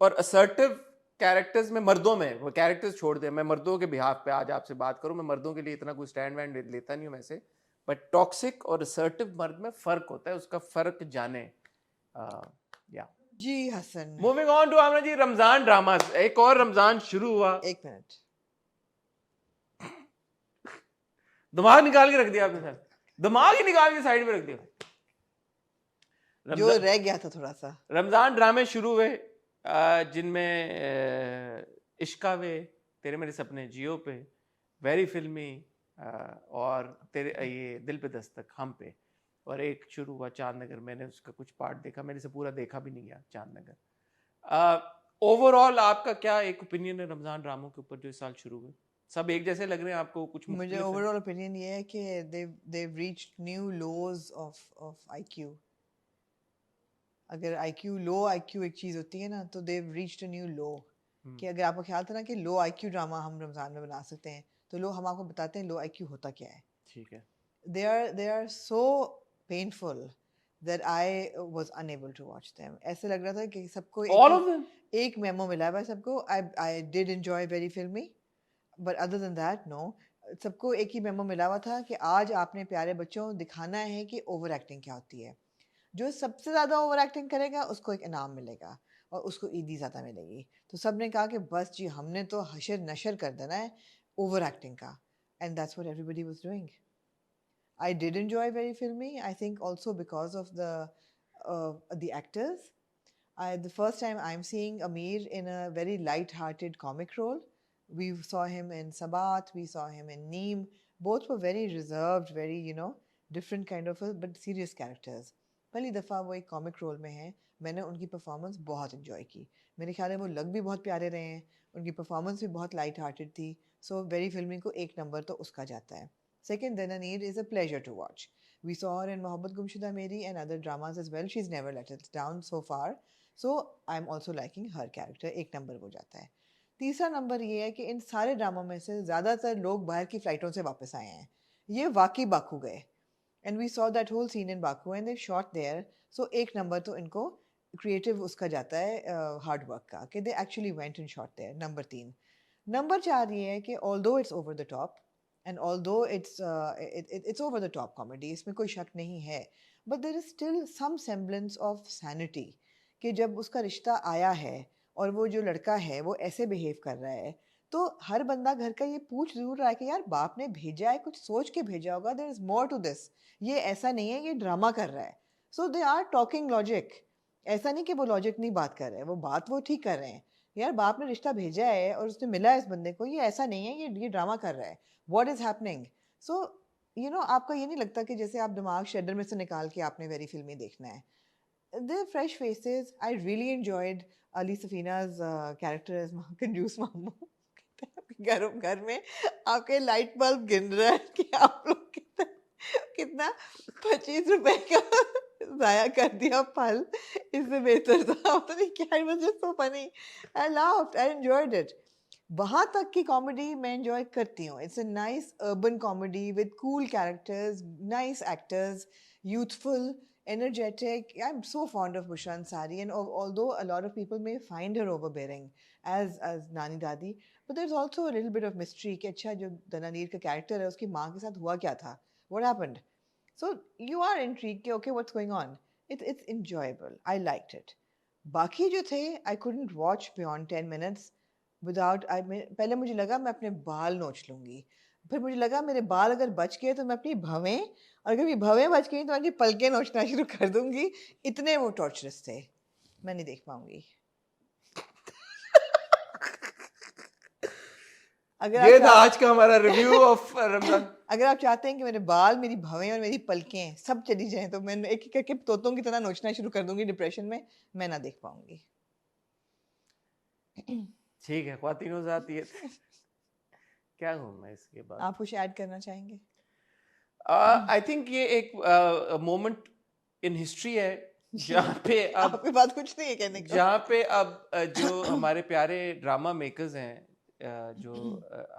और assertive characters में, मर्दों में वो characters छोड़ दे, मैं मर्दों के बिहाफ पे आज आपसे बात करूं, मैं मर्दों के लिए इतना कोई स्टैंड वैंड लेता नहीं हूं वैसे, बट टॉक्सिक और असर्टिव मर्द में फर्क होता है, उसका फर्क जाने। या जी Hasan, moving on to Aamna ji, Ramzan drama. एक और रमजान शुरू हुआ, एक मिनट, दिमाग निकाल के रख दिया आपने सर, दिमाग ही निकाल के साइड में रख दिया। जो रह गया था थोड़ा सा। रमजान ड्रामे शुरू हुए जिनमें इश्का वे, तेरे मेरे सपने जियो पे, वेरी फिल्मी, और तेरे ये दिल पे दस्तक हम पे, और एक शुरू हुआ चांद नगर। मैंने उसका कुछ पार्ट देखा, मेरे से पूरा देखा भी नहीं गया चांद नगर। ओवरऑल आपका क्या एक ओपिनियन है रमजान ड्रामों के ऊपर जो इस साल शुरू हुए? सब एक जैसे लग रहे हैं आपको? कुछ मुझे ओवरऑल ओपिनियन ये है कि they've reached new lows of IQ. अगर IQ लो IQ एक चीज होती है ना, तो they've reached a new low. कि अगर आपको ख्याल था ना कि लो IQ ड्रामा हम रमजान में बना सकते हैं, तो लो हम आपको बताते हैं लो IQ होता क्या है. ठीक है. They are so painful that I was unable to watch them. ऐसे लग रहा था कि सबको All of them? एक मेमो मिला है सबको. I did enjoy very filmy, but other than that no. सबको एक ही मेमो मिला हुआ था कि आज आपने प्यारे बच्चों दिखाना है कि ओवर एक्टिंग क्या होती है. जो सबसे ज़्यादा ओवर एक्टिंग करेगा उसको एक इनाम मिलेगा और उसको ईदी ज़्यादा मिलेगी. तो सब ने कहा कि बस जी हमने तो हशर नशर कर देना है ओवर एक्टिंग का. And that's what everybody was doing. I did enjoy Very Filmy. I think also because of the actors. The first time I'm seeing Amir in a very light-hearted comic role. We saw him in Sabat. We saw him in Neem. Both were very reserved, very different kind of but serious characters. पहली दफ़ा वो एक comic role में हैं. मैंने उनकी performance बहुत enjoy की. मेरे ख्याल है वो लग भी बहुत प्यारे रहे हैं. उनकी परफॉर्मेंस भी बहुत लाइट हार्टेड थी. सो वेरी फिल्मी को एक नंबर तो उसका जाता है. Second, Dananeer is a pleasure to watch. We saw her in Mohabbat Gumshuda Meri and other dramas as well. She's never let us down so far. So I'm also liking her character. एक number वो जाता है. तीसरा number ये है कि इन सारे ड्रामों में से ज़्यादातर लोग बाहर की फ़्लाइटों से वापस आए हैं. ये वाकई बाकू गए. And we saw that whole scene in Baku and they shot there. So एक नंबर तो इनको creative उसका जाता है hard work का कि they actually went and shot there. Number 3. Number 4 ये है कि although it's over the top and although it's over the top comedy, इसमें कोई शक नहीं है, but there is still some semblance of sanity कि जब उसका रिश्ता आया है और वो जो लड़का है वो ऐसे बिहेव कर रहा है, तो हर बंदा घर का ये पूछ जरूर रहा है कि यार बाप ने भेजा है, कुछ सोच के भेजा होगा, there is more to this, ये ऐसा नहीं है ये ड्रामा कर रहा है। So they are talking logic, ऐसा नहीं कि वो लॉजिक नहीं बात कर रहे हैं, वो बात वो ठीक कर रहे हैं। यार बाप ने रिश्ता भेजा है और उसने मिला है इस बंदे को, ये ऐसा नहीं है ये ड्रामा कर रहा है, व्हाट इज हैपनिंग। सो आपका ये नहीं लगता कि जैसे आप दिमाग शेडर में से निकाल के आपने वेरी फिल्मी देखना है। The fresh faces, I really enjoyed Ali Safina's character as कंजूस मामू। घर में आपके लाइट बल्ब गिन रहा है कि आप लोग कितना 25 रुपए का जाया कर दिया फल, इससे बेहतर था। पता नहीं क्या, it was just so funny. I laughed, I enjoyed it. वहाँ तक की कॉमेडी मैं एंजॉय करती हूँ। It's a nice urban comedy with cool characters, nice actors, youthful, energetic. I'm so fond of Bushra Ansari, and although a lot of people may find her overbearing as Nani Dadi, but there's also a little bit of mystery कि अच्छा जो दनानीर का character है उसकी माँ के साथ हुआ क्या था, what happened. So you are intrigued कि okay what's going on. It's enjoyable. I liked it. बाकी जो थे I couldn't watch beyond 10 minutes without पहले मुझे लगा मैं अपने बाल नोच लूँगी, फिर मुझे लगा मेरे बाल अगर बच गए तो मैं अपनी भवें, और अगर मेरी भवें बच गई तो मैं अपनी पलकें नोचना शुरू कर दूंगी। इतने वो टॉर्चरस थे, मैं नहीं देख पाऊंगी। ये था आज का हमारा रिव्यू ऑफ रमजान। अगर आप चाहते हैं कि मेरे बाल, मेरी भवें और मेरी पलकें सब चली जाएं तो मैं एक एक करके तोतों की तरह नोचना शुरू कर दूंगी डिप्रेशन में, मैं ना देख पाऊंगी। ठीक है, ख्वातीनो ज़ात ये क्या हूँ मैं इसके बाद। आप कुछ ऐड करना चाहेंगे? आई थिंक ये एक मोमेंट इन हिस्ट्री है जहाँ पे अब आपके पास कुछ नहीं है कहने को, जहाँ पे अब जो हमारे प्यारे ड्रामा मेकर्स हैं जो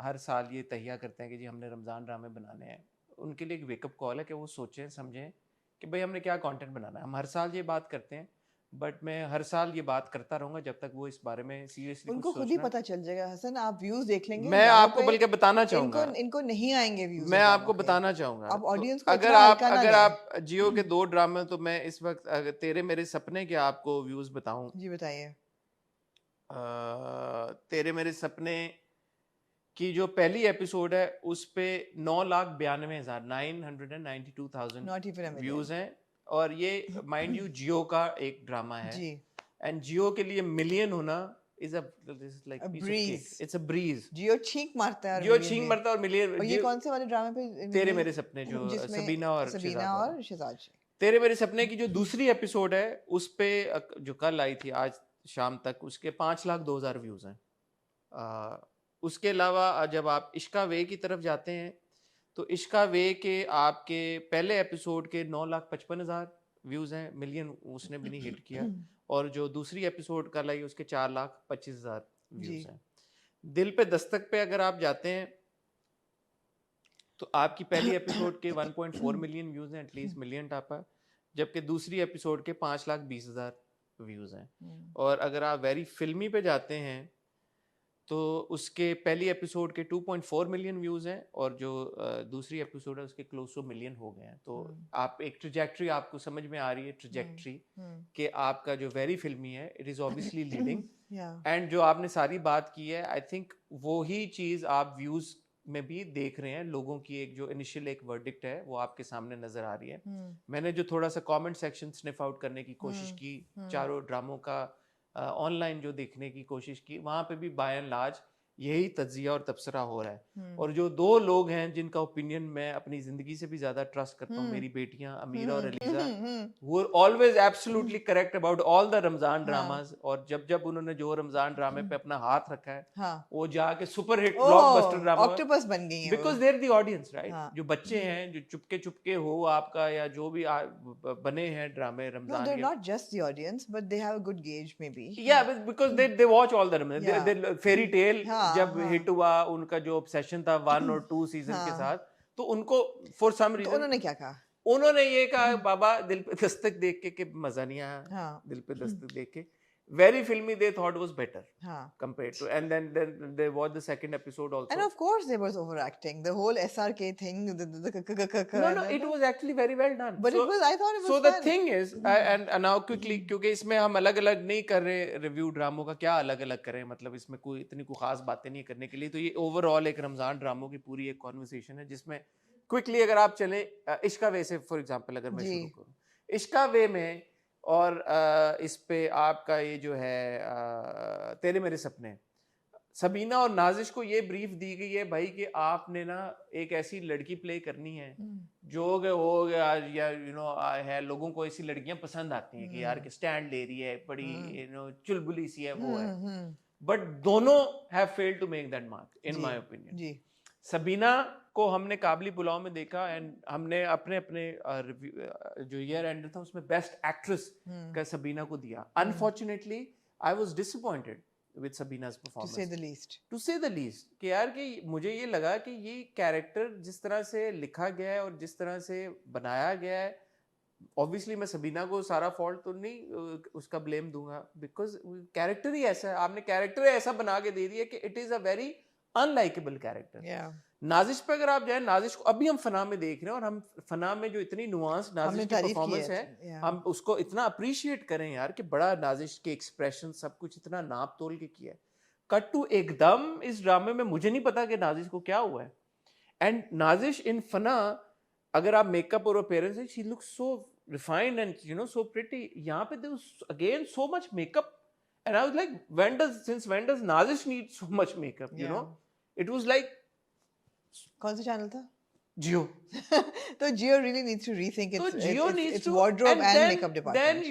हर साल ये तहिया करते हैं कि जी हमने रमज़ान ड्रामे बनाने हैं, उनके लिए एक वेकअप कॉल है कि वो सोचें समझें कि भाई हमने क्या कंटेंट बनाना है। हम हर साल ये बात करते हैं, बट मैं हर साल ये बात करता रहूंगा जब तक वो इस बारे में सीरियसली उनको खुद ही पता चल जाएगा। हसन आप व्यूज देख लेंगे, मैं आपको बल्कि बताना चाहूंगा, इनको नहीं आएंगे व्यूज, मैं आपको बताना चाहूंगा। आप ऑडियंस को अगर आप जियो के 2 ड्रामे, तो मैं इस वक्त अगर तेरे मेरे सपने के आपको व्यूज बताऊं। जी बताइए। तेरे मेरे सपने की जो पहली एपिसोड है उस पे 9,92,992,000 व्यूज हैं, और ये माइंड यू जियो का एक ड्रामा है जी, एंड जियो के लिए मिलियन होना is like it's a breeze. जियो छींक मारता है, और मिलियन। और ये कौन से वाले ड्रामे पे? तेरे मेरे सपने, जो सबीना और शहजाद। तेरे मेरे सपने की जो दूसरी एपिसोड है उस पे जो कल आई थी आज शाम तक, उसके 5,02,000 व्यूज हैं। उसके अलावा जब आप इश्का वे की तरफ जाते हैं तो इश्का वे के आपके पहले एपिसोड के 9,55,000 व्यूज हैं, मिलियन उसने भी नहीं हिट किया। और जो दूसरी एपिसोड कल आई उसके 4,25,000 व्यूज हैं। दिल पे दस्तक पे अगर आप जाते हैं तो आपकी पहली एपिसोड के 1.4 मिलियन व्यूज हैं, एटलीस्ट मिलियन टापा, जबकि दूसरी एपिसोड के 5,20,000 व्यूज हैं। और अगर आप वेरी फिल्मी पे जाते हैं तो उसके पहली एपिसोड के 2.4 मिलियन व्यूज हैं, और जो दूसरी एपिसोड है उसके क्लोज टू मिलियन हो गए हैं। तो आप एक ट्रैजेक्टरी आपको समझ में आ रही है, ट्रैजेक्टरी कि आपका जो वेरी फिल्मी है it is obviously leading, and जो आपने सारी बात की है आई थिंक वो ही चीज आप व्यूज में भी देख रहे हैं। लोगों की एक जो इनिशियल एक वर्डिक्ट है वो आपके सामने नजर आ रही है। मैंने जो थोड़ा सा कमेंट सेक्शन स्निफ आउट करने की कोशिश की, चारों ड्रामों का ऑनलाइन जो देखने की कोशिश की, वहां पे भी बाय एंड लार्ज यही तज्जिया और तबसरा हो रहा है। और जो 2 लोग हैं जिनका ओपिनियन मैं अपनी जिंदगी से भी ज्यादा ट्रस्ट करता हूँ, मेरी बेटियां अमीरा और अलीजा, वो always absolutely correct about all the Ramzan dramas. और जब उन्होंने जो रमजान ड्रामे पे अपना हाथ रखा है वो जाके super hit blockbuster drama octopus बन गई है, because they are the audience, right. जो बच्चे हैं जो चुपके चुपके हो आपका, या जो भी बने हैं ड्रामे रमजान के, not just the audience but they have a good gauge maybe, because they watch all the they fairy tale जब हिट हुआ, उनका जो ऑब्सेशन था 1 और 2 सीजन के साथ, तो उनको फॉर सम रीजन उन्होंने क्या कहा? उन्होंने ये कहा बाबा दिल पे दस्तक देख के मजा नहीं आया, दिल पे दस्तक देख के, very filmy they thought was better हाँ. compared to, and then they watched the second episode also. And of course there was overacting. The whole SRK thing. No, it was actually very well done. But So, it was, I thought it was so fun. the thing is, and now quickly, क्योंकि इसमें हम अलग अलग नहीं कर रहे review ड्रामों का, क्या अलग अलग करें, मतलब इसमें कोई इतनी कोई खास बातें नहीं करने के लिए, तो ये ओवरऑल एक रमजान ड्रामों की पूरी एक कॉन्वर्सेशन है जिसमें क्विकली अगर आप चलें इश्का वे से फॉर एग्जांपल अगर मैं शुरू करूं इश्का वे में, और इस पे आपका ये जो है तेरे मेरे सपने, सबीना और नाजिश को ये ब्रीफ दी गई है भाई कि आपने ना एक ऐसी लड़की प्ले करनी है जो हो गया, या है, लोगों को ऐसी लड़कियां पसंद आती हैं कि यार के स्टैंड ले रही है, बड़ी चुलबुली सी है, वो है, बट दोनों have failed to make that mark in my opinion. Sabina को हमने काबली पुलाव में देखा, एंड हमने अपने अपने जो ईयर एंडर था उसमें बेस्ट एक्ट्रेस का सबीना को दिया. Unfortunately I was disappointed with Sabina's performance, to say the least कि यार कि मुझे ये लगा कि ये कैरेक्टर जिस तरह से लिखा गया है और जिस तरह से बनाया गया है, ऑब्वियसली मैं सबीना को सारा फॉल्ट तो नहीं उसका ब्लेम दूंगा, बिकॉज कैरेक्टर ही ऐसा है, आपने कैरेक्टर ऐसा बना के दे दिया कि it is a very unlikeable character. Nazish पे अगर आप जाए, नाजिश को अभी हम फना में देख रहे हैं, और हम फना में जो इतनी नुआंस नाजिश की परफॉर्मेंस है, हम उसको इतना अप्रिशिएट करें यार कि बड़ा नाजिश के एक्सप्रेशन सब कुछ इतना नाप तोल के किया है. कट टू एकदम इस ड्रामे में मुझे नहीं पता कि नाजिश को क्या हुआ है. एंड नाजिश इन फना, अगर आप मेकअप और appearance, she looks so refined and so pretty. यहाँ पे there was again so much makeup, and I was like when does Nazish need so much makeup, it was like. कौन सा चैनल था? जियो. तो जियो really needs to rethink its wardrobe and makeup department. Then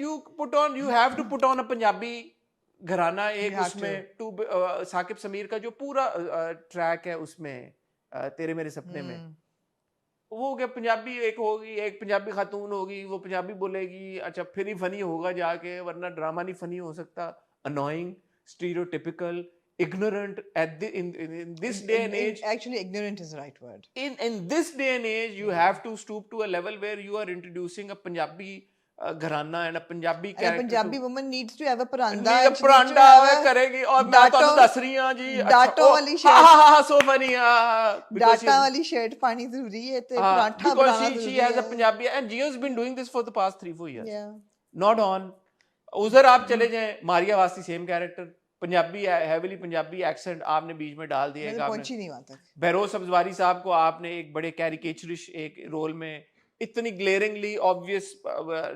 you have to put on a Punjabi घराना एक उसमें साकिब समीर का जो पूरा ट्रैक है उसमें तेरे मेरे सपने में, वो क्या पंजाबी एक होगी, एक पंजाबी खातून होगी, वो पंजाबी बोलेगी, अच्छा फिर ही फनी होगा जाके, वरना ड्रामा नहीं फनी हो सकता. Annoying, stereotypical, ignorant in this day and age. Actually ignorant is the right word. In this day and age you have to stoop to a level where you are introducing a Punjabi घराना and a Punjabi character. A Punjabi woman needs to have a paranda. paranda करेगी, और मैं तो दस रही हूँ जी, ditto वाली shirt, हाँ so funny, डाटा वाली शर्ट पानी जरूरी है, तो पराठा बनाना जरूरी है. Because she has a Punjabi, and Jio's been doing this for the past 3-4 years. Not on. उधर आप चले जाएं, Maria Wasti same character, Punjabi haveli Punjabi accent आपने बीच में डाल दिया. पहुंची नहीं वहां तक. बहरोज सब्जवारी साहब को आपने एक बड़े कैरिकेचरिश एक रोल में इतनी ग्लेरिंगली ऑब्वियस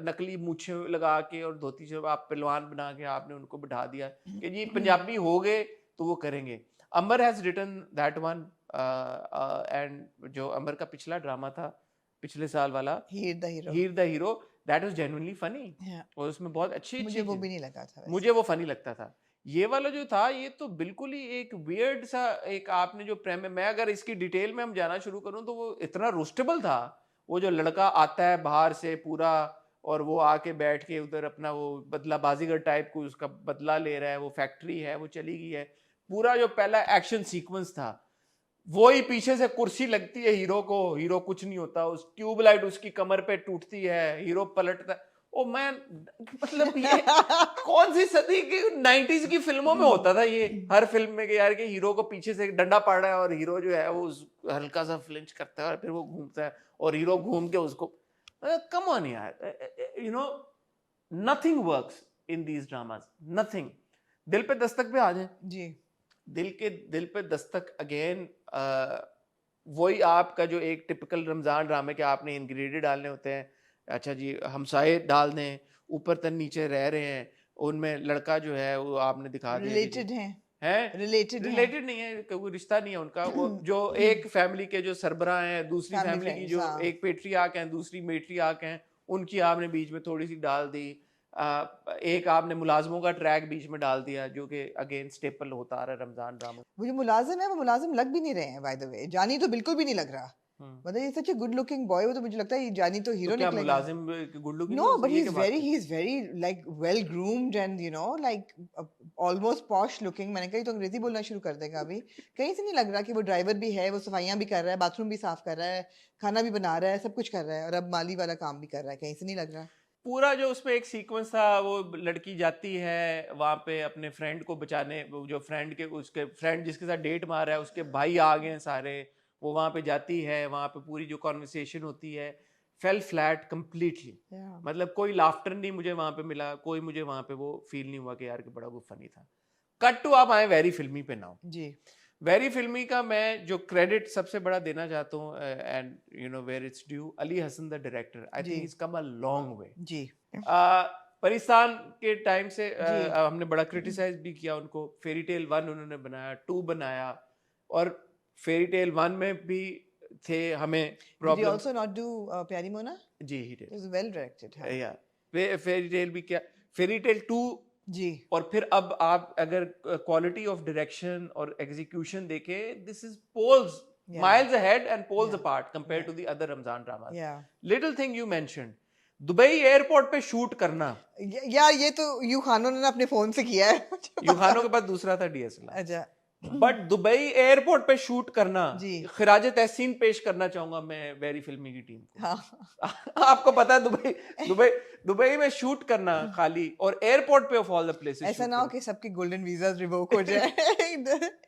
नकली मूछें लगा के और धोती से आप पहलवान बना के आपने उनको बिठा दिया कि जी पंजाबी हो गए तो वो करेंगे. Amar has written that one, and जो अमर का पिछला ड्रामा था पिछले साल वाला, Heer the hero, that was genuinely funny, और उसमें बहुत अच्छी मुझे वो भी नहीं लगा था, मुझे वो फनी लगता था. ये वाला जो था ये तो बिल्कुल ही एक वियर्ड सा एक आपने जो प्रेम, मैं अगर इसकी डिटेल में हम जाना शुरू करूं तो वो इतना रोस्टेबल था. वो जो लड़का आता है बाहर से पूरा, और वो आके बैठ के उधर अपना वो बदला बाजीगर टाइप को उसका बदला ले रहा है, वो फैक्ट्री है, वो चली गई है, पूरा जो पहला एक्शन सीक्वेंस था वो ही पीछे से कुर्सी लगती है हीरो को, हीरो कुछ नहीं होता, उस ट्यूबलाइट उसकी कमर पे टूटती है, हीरो पलटता है. ओ मैन, मतलब ये कौन सी सदी की 90s की फिल्मों में होता था ये, हर फिल्म में कि यार कि हीरो को पीछे से डंडा पड़ रहा है और हीरो जो है वो हल्का सा फ्लिंच करता है और फिर वो घूमता है और हीरो घूम के उसको, कम ऑन यार, nothing works in these dramas, nothing. दिल पे दस्तक पे आ जाए जी, दिल पे दस्तक अगेन, वही आपका जो एक टिपिकल रमजान ड्रामे के आपने इंग्रेडिएंट डालने होते हैं. अच्छा जी, हमसाये डाल दें, ऊपर तक नीचे रह रहे हैं, उनमें लड़का जो है वो आपने दिखा दिया रिलेटेड नहीं है, कोई रिश्ता नहीं है उनका. वो जो एक फैमिली के जो सरबराह हैं, दूसरी फैमिली की जो एक पेट्रियार्क हैं, दूसरी मेट्रियार्क हैं, उनकी आपने बीच में थोड़ी सी डाल दी. एक आपने मुलाजमों का ट्रैक बीच में डाल दिया जो कि अगेन स्टेपल होता आ रहा है रमजान ड्रामा. वो जो मुलाजिम है वो मुलाजिम लग भी नहीं रहे हैं, बाय द वे. जानी तो बिल्कुल भी नहीं लग रहा, मतलब ये सच ए गुड लुकिंग बॉय. वो तो मुझे लगता है जानी तो हीरो निकलेगा. Mulazim good looking? No, but he is very like well groomed and like almost posh looking. मैंने कही तो अंग्रेजी बोलना शुरू कर देगा अभी. कहीं से नहीं लग रहा कि वो ड्राइवर भी है, वो सफाइयां भी कर रहा है, बाथरूम भी साफ कर रहा है, खाना भी बना रहा है, सब कुछ कर रहा है, और अब माली वाला काम भी कर रहा है. कहीं से नहीं लग रहा. पूरा जो उसमें एक सीक्वेंस था, वो लड़की जाती है वहां पे अपने फ्रेंड को बचाने, वो जो फ्रेंड के उसके फ्रेंड जिसके साथ डेट मार रहा है उसके भाई आ गए हैं सारे, वो वहां पे जाती है, वहां पे पूरी जो कॉन्वर्सेशन होती है फेल फ्लैट कम्प्लीटली। मतलब कोई लाफ्टर नहीं मुझे वहां पे मिला, कोई मुझे वहां पे वो फील नहीं हुआ कि यार कि बड़ा वो फनी था। कट टू आप आए वेरी फिल्मी पे नाउ जी। वेरी फिल्मी का मैं जो क्रेडिट सबसे बड़ा देना चाहता हूँ, and you know where it's due, Ali Hasan the director, I think is come a long way. जी। पाकिस्तान के टाइम से जी। हमने बड़ा क्रिटिसाइज भी किया उनको। फेरी टेल 1 उन्होंने बनाया, 2 बनाया, और फेरी टेल 1 में भी थे हमें Did he problem. also not do Pyari Mona? जी ही It was well directed. हाँ। या फेरी टेल भी क्या, फेरी टेल 2, जी। और फिर अब आप अगर क्वालिटी ऑफ डायरेक्शन और एग्जीक्यूशन देखें, this is poles miles ahead and poles apart compared to the other Ramzan dramas. Little thing you mentioned, Dubai airport पे शूट करना। यार ये तो यू खानों ने अपने फोन से किया है। यू खानों के पास दूसरा था DSLR। अच्छा। बट दुबई एयरपोर्ट पे शूट करना, जी। खिराज तहसीन पेश करना चाहूंगा मैं वेरी फिल्मी की टीम को। हाँ। आपको पता है दुबई में शूट करना खाली, और एयरपोर्ट पे ऑफ ऑल द प्लेसेस, ऐसा ना हो कि सबके गोल्डन वीजास रिवोक हो जाए।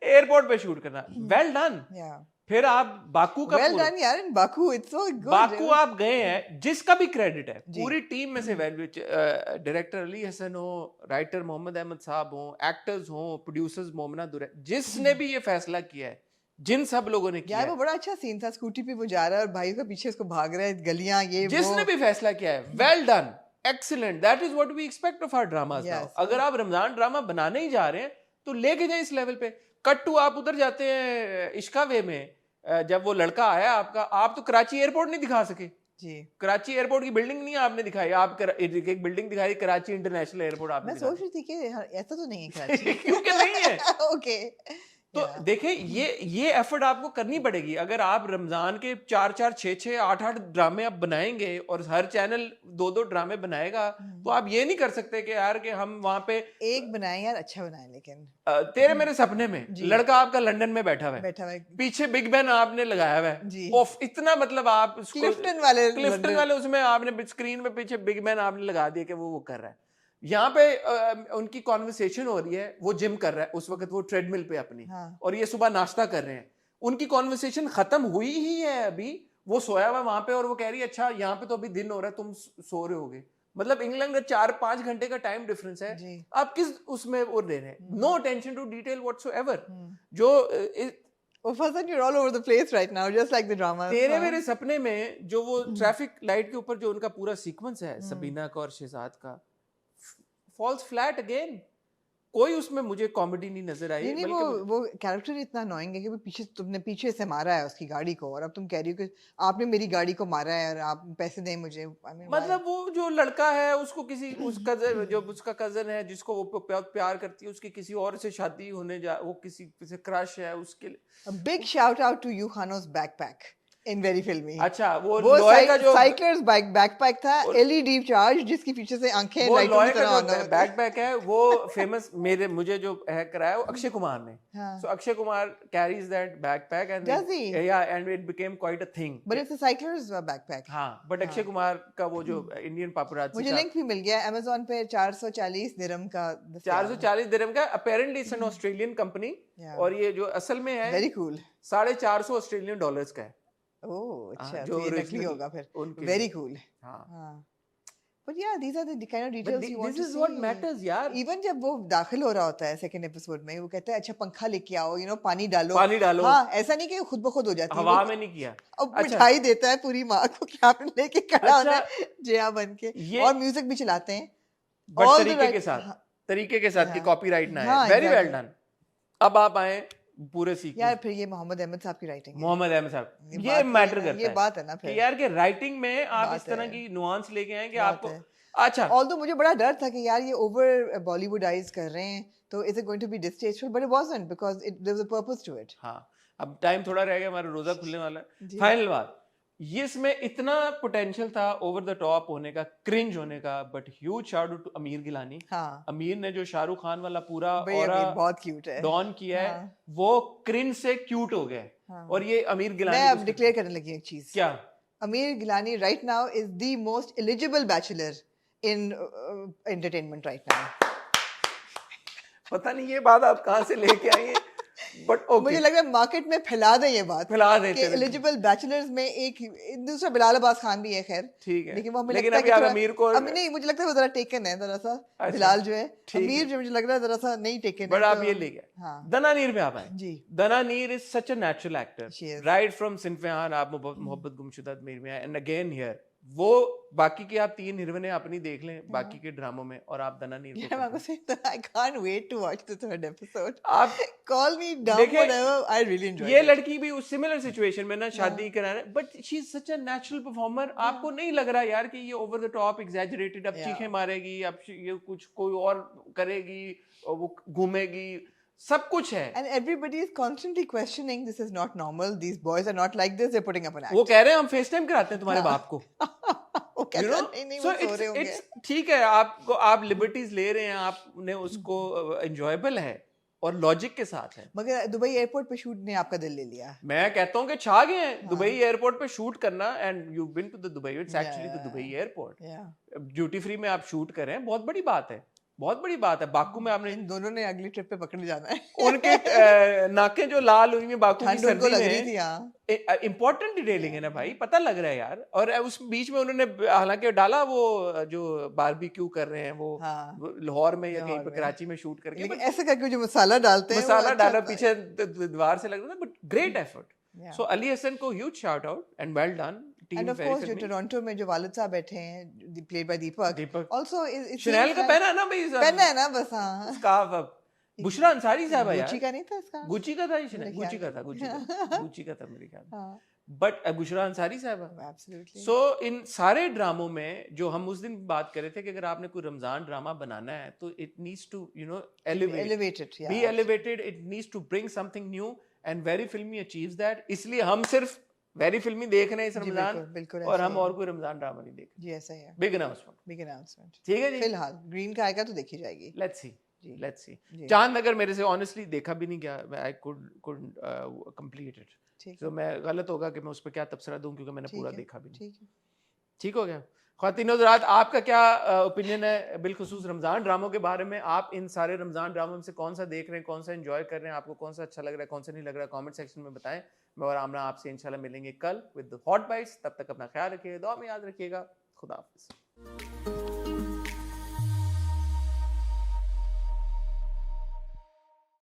एयरपोर्ट पे शूट करना, वेल डन। फिर आप बाकू का well done यार, in Baku it's so good। Baku आप गए हैं, जिसका भी क्रेडिट है पूरी टीम में से, डायरेक्टर अली हसन हो, राइटर मोहम्मद अहमद साहब हो, एक्टर्स हो, प्रोड्यूसर्स मोमना दुरै, जिसने भी ये फैसला किया है, जिन सब लोगों ने किया यार वो बड़ा अच्छा सीन था, स्कूटी पे वो जा रहा है और भाई का पीछे उसको भाग रहा है, गलियां ये जिसने भी फैसला किया है, well done, excellent, that is what we expect of our dramas now. अगर आप रमजान ड्रामा बनाने ही जा रहे हैं तो लेके जाए इस लेवल पे। कट टू आप उधर जाते हैं इश्का वे में, जब वो लड़का आया आपका, आप तो कराची एयरपोर्ट नहीं दिखा सके जी। कराची एयरपोर्ट की बिल्डिंग नहीं आपने दिखाई, आप एक बिल्डिंग दिखाई कराची इंटरनेशनल एयरपोर्ट आपने। मैं सोच रही थी कि ऐसा तो नहीं है कराची। क्योंकि नहीं है। ओके। तो देखिए ये एफर्ट आपको करनी पड़ेगी। अगर आप रमजान के 4-4, 6-6, 8-8 ड्रामे आप बनाएंगे और हर चैनल 2-2 ड्रामे बनाएगा, तो आप ये नहीं कर सकते कि यार कि हम वहां पे एक बनाए यार, अच्छा बनाए। लेकिन तेरे मेरे सपने में लड़का आपका लंदन में बैठा हुआ है, पीछे बिग बैन आपने लगाया हुआ है, ऑफ इतना मतलब आप क्लिफ्टन वाले उसमें आपने स्क्रीन पे पीछे बिग बैन आपने लगा दिया कि वो कर रहा है। यहाँ पे उनकी कॉन्वर्सेशन हो रही है, वो जिम कर रहा है उस वक्त, वो ट्रेडमिल पे अपनी, और ये सुबह नाश्ता कर रहे हैं। उनकी कॉन्वर्सेशन खत्म हुई ही है अभी, वो सोया हुआ वहां पे और वो कह रही है अच्छा यहाँ पे तो अभी दिन हो रहा है, तुम सो रहे होगे। मतलब इंग्लैंड का 4-5 घंटे का टाइम डिफरेंस है, आप किस उसमें वो दे रहे हैं? No attention to detail whatsoever. जो you're all over the place right now, just like the drama। तेरे मेरे सपने में जो वो ट्रैफिक लाइट के ऊपर जो उनका पूरा सीक्वेंस है, सबीना का और शहजाद का, फॉल्स फ्लैट अगेन। कोई उसमें मुझे कॉमेडी नहीं नजर आई। नहीं, वो कैरेक्टर इतना अनोइंग है कि वो तुमने पीछे से मारा है उसकी गाड़ी को, और अब तुम कह रही हो कि आपने मेरी गाड़ी को मारा है और आप पैसे दें मुझे। मतलब वो जो लड़का है उसको किसी जो उसका कजन है जिसको वो प्यार करती है, उसकी किसी और से शादी होने वो किसी से क्रश है उसके। Big shout out to you खानोस बैकपैक इन वेरी फिल्मी। अच्छा, वो लोहे का जो साइक्लर्स बैकपैक था, एलईडी चार्ज, जिसकी पीछे से आंखें लाइटों की तरह ऑन है। बैकपैक है वो फेमस मुझे जो है कराया वो अक्षय कुमार ने। So Akshay Kumar carries that backpack and and it became quite a thing, but it's a cyclers backpack. हां, बट अक्षय कुमार का वो जो इंडियन पापराजी, मुझे लिंक भी मिल गया Amazon पे 440 दिरहम का। 440 दिरहम का। Apparently it's an Australian company, और ये जो असल में है वेरी कूल, $450 ऑस्ट्रेलियन डॉलर्स का है। ओह अच्छा, जो ये नकली होगा फिर। Very cool. हां, but yeah, these are the kind of details you want to see. This is what matters यार। Even जब वो दाखिल हो रहा होता है सेकंड एपिसोड में, वो कहता है अच्छा पंखा लेके आओ, पानी डालो। हाँ, ऐसा नहीं कि खुद ब खुद हो जाती है, हवा में नहीं किया। अब मिठाई देता है पूरी माँ को कि आपने लेके खड़ा होना है जया बन के, और म्यूजिक भी चलाते हैं तरीके के साथ कि कॉपीराइट ना है। Very well done. अब आप आए पूरे सीक्वेंस। यार फिर ये मोहम्मद अहमद साहब की राइटिंग है। मोहम्मद अहमद साहब ये मैटर करता है, ये बात है ना फिर, कि यार के राइटिंग में आप इस तरह की नुआंस लेके आए कि आपको अच्छा। ऑल्दो मुझे बड़ा डर था कि यार ये ओवर बॉलीवुडाइज कर रहे हैं, तो is it going to be distasteful, but it wasn't, because there was a purpose to it. हां, अब टाइम थोड़ा रह गया, हमारा रोजा खुलने वाला है। फाइनल बात, ये इसमें इतना पोटेंशियल था ओवर द टॉप होने का, क्रिंज होने का, but huge shout out to Amir Gilani. अमीर ने जो शाहरुख खान वाला पूरा ऑरा बहुत क्यूट है डॉन किया है, वो क्रिंज से क्यूट हो गया। और ये अमीर गिलानी, मैं अब डिक्लेयर करने लगी एक चीज। क्या? Amir Gilani right now is the most eligible bachelor in entertainment right now. पता नहीं ये बात आप कहाँ से लेके आई हैं, बट ओके मुझे लग रहा है मार्केट में फैला दें ये बात फैला कि देते हैं। एलिजिबल बैचलर्स में एक दूसरा बिलाल अब्बास खान भी है, खैर ठीक है, लेकिन वो हमें लेकिन लगता है अभी कि आप थोड़ा अमीर को अब नहीं, मुझे लगता है वो जरा टेकन है जरा सा अच्छा, बिलाल जो है, ठीक है। अमीर जो मुझे लग रहा है जरा सा नहीं टेकन बट है। आप तो ये ले गए। हाँ दनानीर पे आप आए। जी, Dananeer is such a natural actor, She is. Right from Sinf-e-Aahan, आप मोहब्बत गुमशुदा मेर में आए, एंड अगेन हियर वो बाकी के आप 3 हीरोइनें अपनी देख लें बाकी के ड्रामों में, और आप दनानीर yeah, को I'm going to say that I can't wait to watch the third episode. आप Call me dumb, देखिए, whatever, I really enjoyed ये it. लड़की भी उस सिमिलर सिचुएशन में ना शादी कराना, but she is such a natural performer. आपको नहीं लग रहा यार कि ये ओवर द टॉप एग्जैजरेटेड, अब Yeah. चीखें मारेगी, अब ये कुछ कोई और करेगी, और वो घूमेगी, सब कुछ है। And everybody is constantly questioning, this is not normal, these boys are not like this, they're putting up an act. वो कह रहे हैं हम फेस टाइम कराते हैं तुम्हारे बाप को, वो कहता you know? नहीं नहीं So वो सो रहे होंगे। it's ठीक है, आपको आप लिबर्टीज ले रहे हैं, आपने उसको एंजॉयबल है और लॉजिक के साथ है। मगर दुबई एयरपोर्ट पे शूट ने आपका दिल ले लिया। मैं कहता हूँ कि छा गए हैं दुबई एयरपोर्ट पे शूट करना, and you been to the Dubai, it's actually the Dubai airport. Yeah. Duty free में आप शूट कर रहे हैं, बहुत बड़ी बात है, बहुत बड़ी बात है। बाकू में आपने इन दोनों ने अगली ट्रिप पे पकड़ने जाना है। उनके नाकें जो लाल हुई हैं बाकू की ठंड उनको सर्दी लग रही में, थी, हाँ। इंपॉर्टेंट डिटेलिंग है ना भाई, पता लग रहा है यार। और उस बीच में उन्होंने हालांकि डाला वो जो बारबेक्यू कर रहे हैं वो हाँ। लाहौर में या कहीं लाहौर पे में। कराची में शूट करके, लेकिन ऐसे करके जो मसाला डालते हैं वो मसाला अच्छा डाला था। पीछे दीवार से लग रहा था, बट ग्रेट एफर्ट। Yeah. सो अली हसन को huge shout out and well done team. And of course जो टोरंटो में जो वालिद साहब बैठे हैं, played by Deepak, Deepak. also Chanel का पहना है ना भाई, पहना है ना बस, हाँ। स्कार्फ। अब बुशरा अंसारी साहब है गुच्ची यार, का नहीं था इसका, गुची का था ये, मेरे गुची का ख्याल था, में। गुची का था मेरे ख्याल में, हाँ, बट बुशरा अंसारी साहब। absolutely. सो इन सारे ड्रामों में जो हम उस दिन बात कर रहे थे कि अगर आपने कोई रमजान ड्रामा बनाना है तो it needs to Elevated, yeah. Be elevated, it needs to bring something new, and very filmy achieves that. इसलिए हम सिर्फ वेरी फिल्मी देख रहे हैं इस जी, रमजान, बिल्कुल और ऐसा हम ही है। और कोई रमजान ड्रामा नहीं देख रहे। जी ऐसा ही है। Big announcement, big announcement. ठीक है जी, फिलहाल ग्रीन का आएगा तो देखी जाएगी। लेट्स सी, जी। Let's see. जी। चांद नगर मेरे से ऑनेस्टली देखा भी नहीं गया, आई कुड कंप्लीट इट। ठीक तो है, मैं गलत होगा कि मैं उस पर क्या तबसरा दूं, क्योंकि मैंने ठीक पूरा है, देखा भी नहीं। ठीक है। ठीक हो गया। ख्वातीन हज़रात, आपका क्या ओपिनियन है बिलखुसूस रमज़ान ड्रामों के बारे में? आप इन सारे रमज़ान ड्रामों में से कौन सा देख रहे हैं, कौन सा एंजॉय कर रहे हैं, आपको कौन सा अच्छा लग रहा है, कौन सा नहीं लग रहा है, कमेंट सेक्शन में बताएं। मैं और आमना आपसे इंशाल्लाह मिलेंगे कल विद हॉट बाइट्स। तब तक अपना ख्याल रखिएगा, दुआ में याद रखिएगा। खुदा हाफिज़।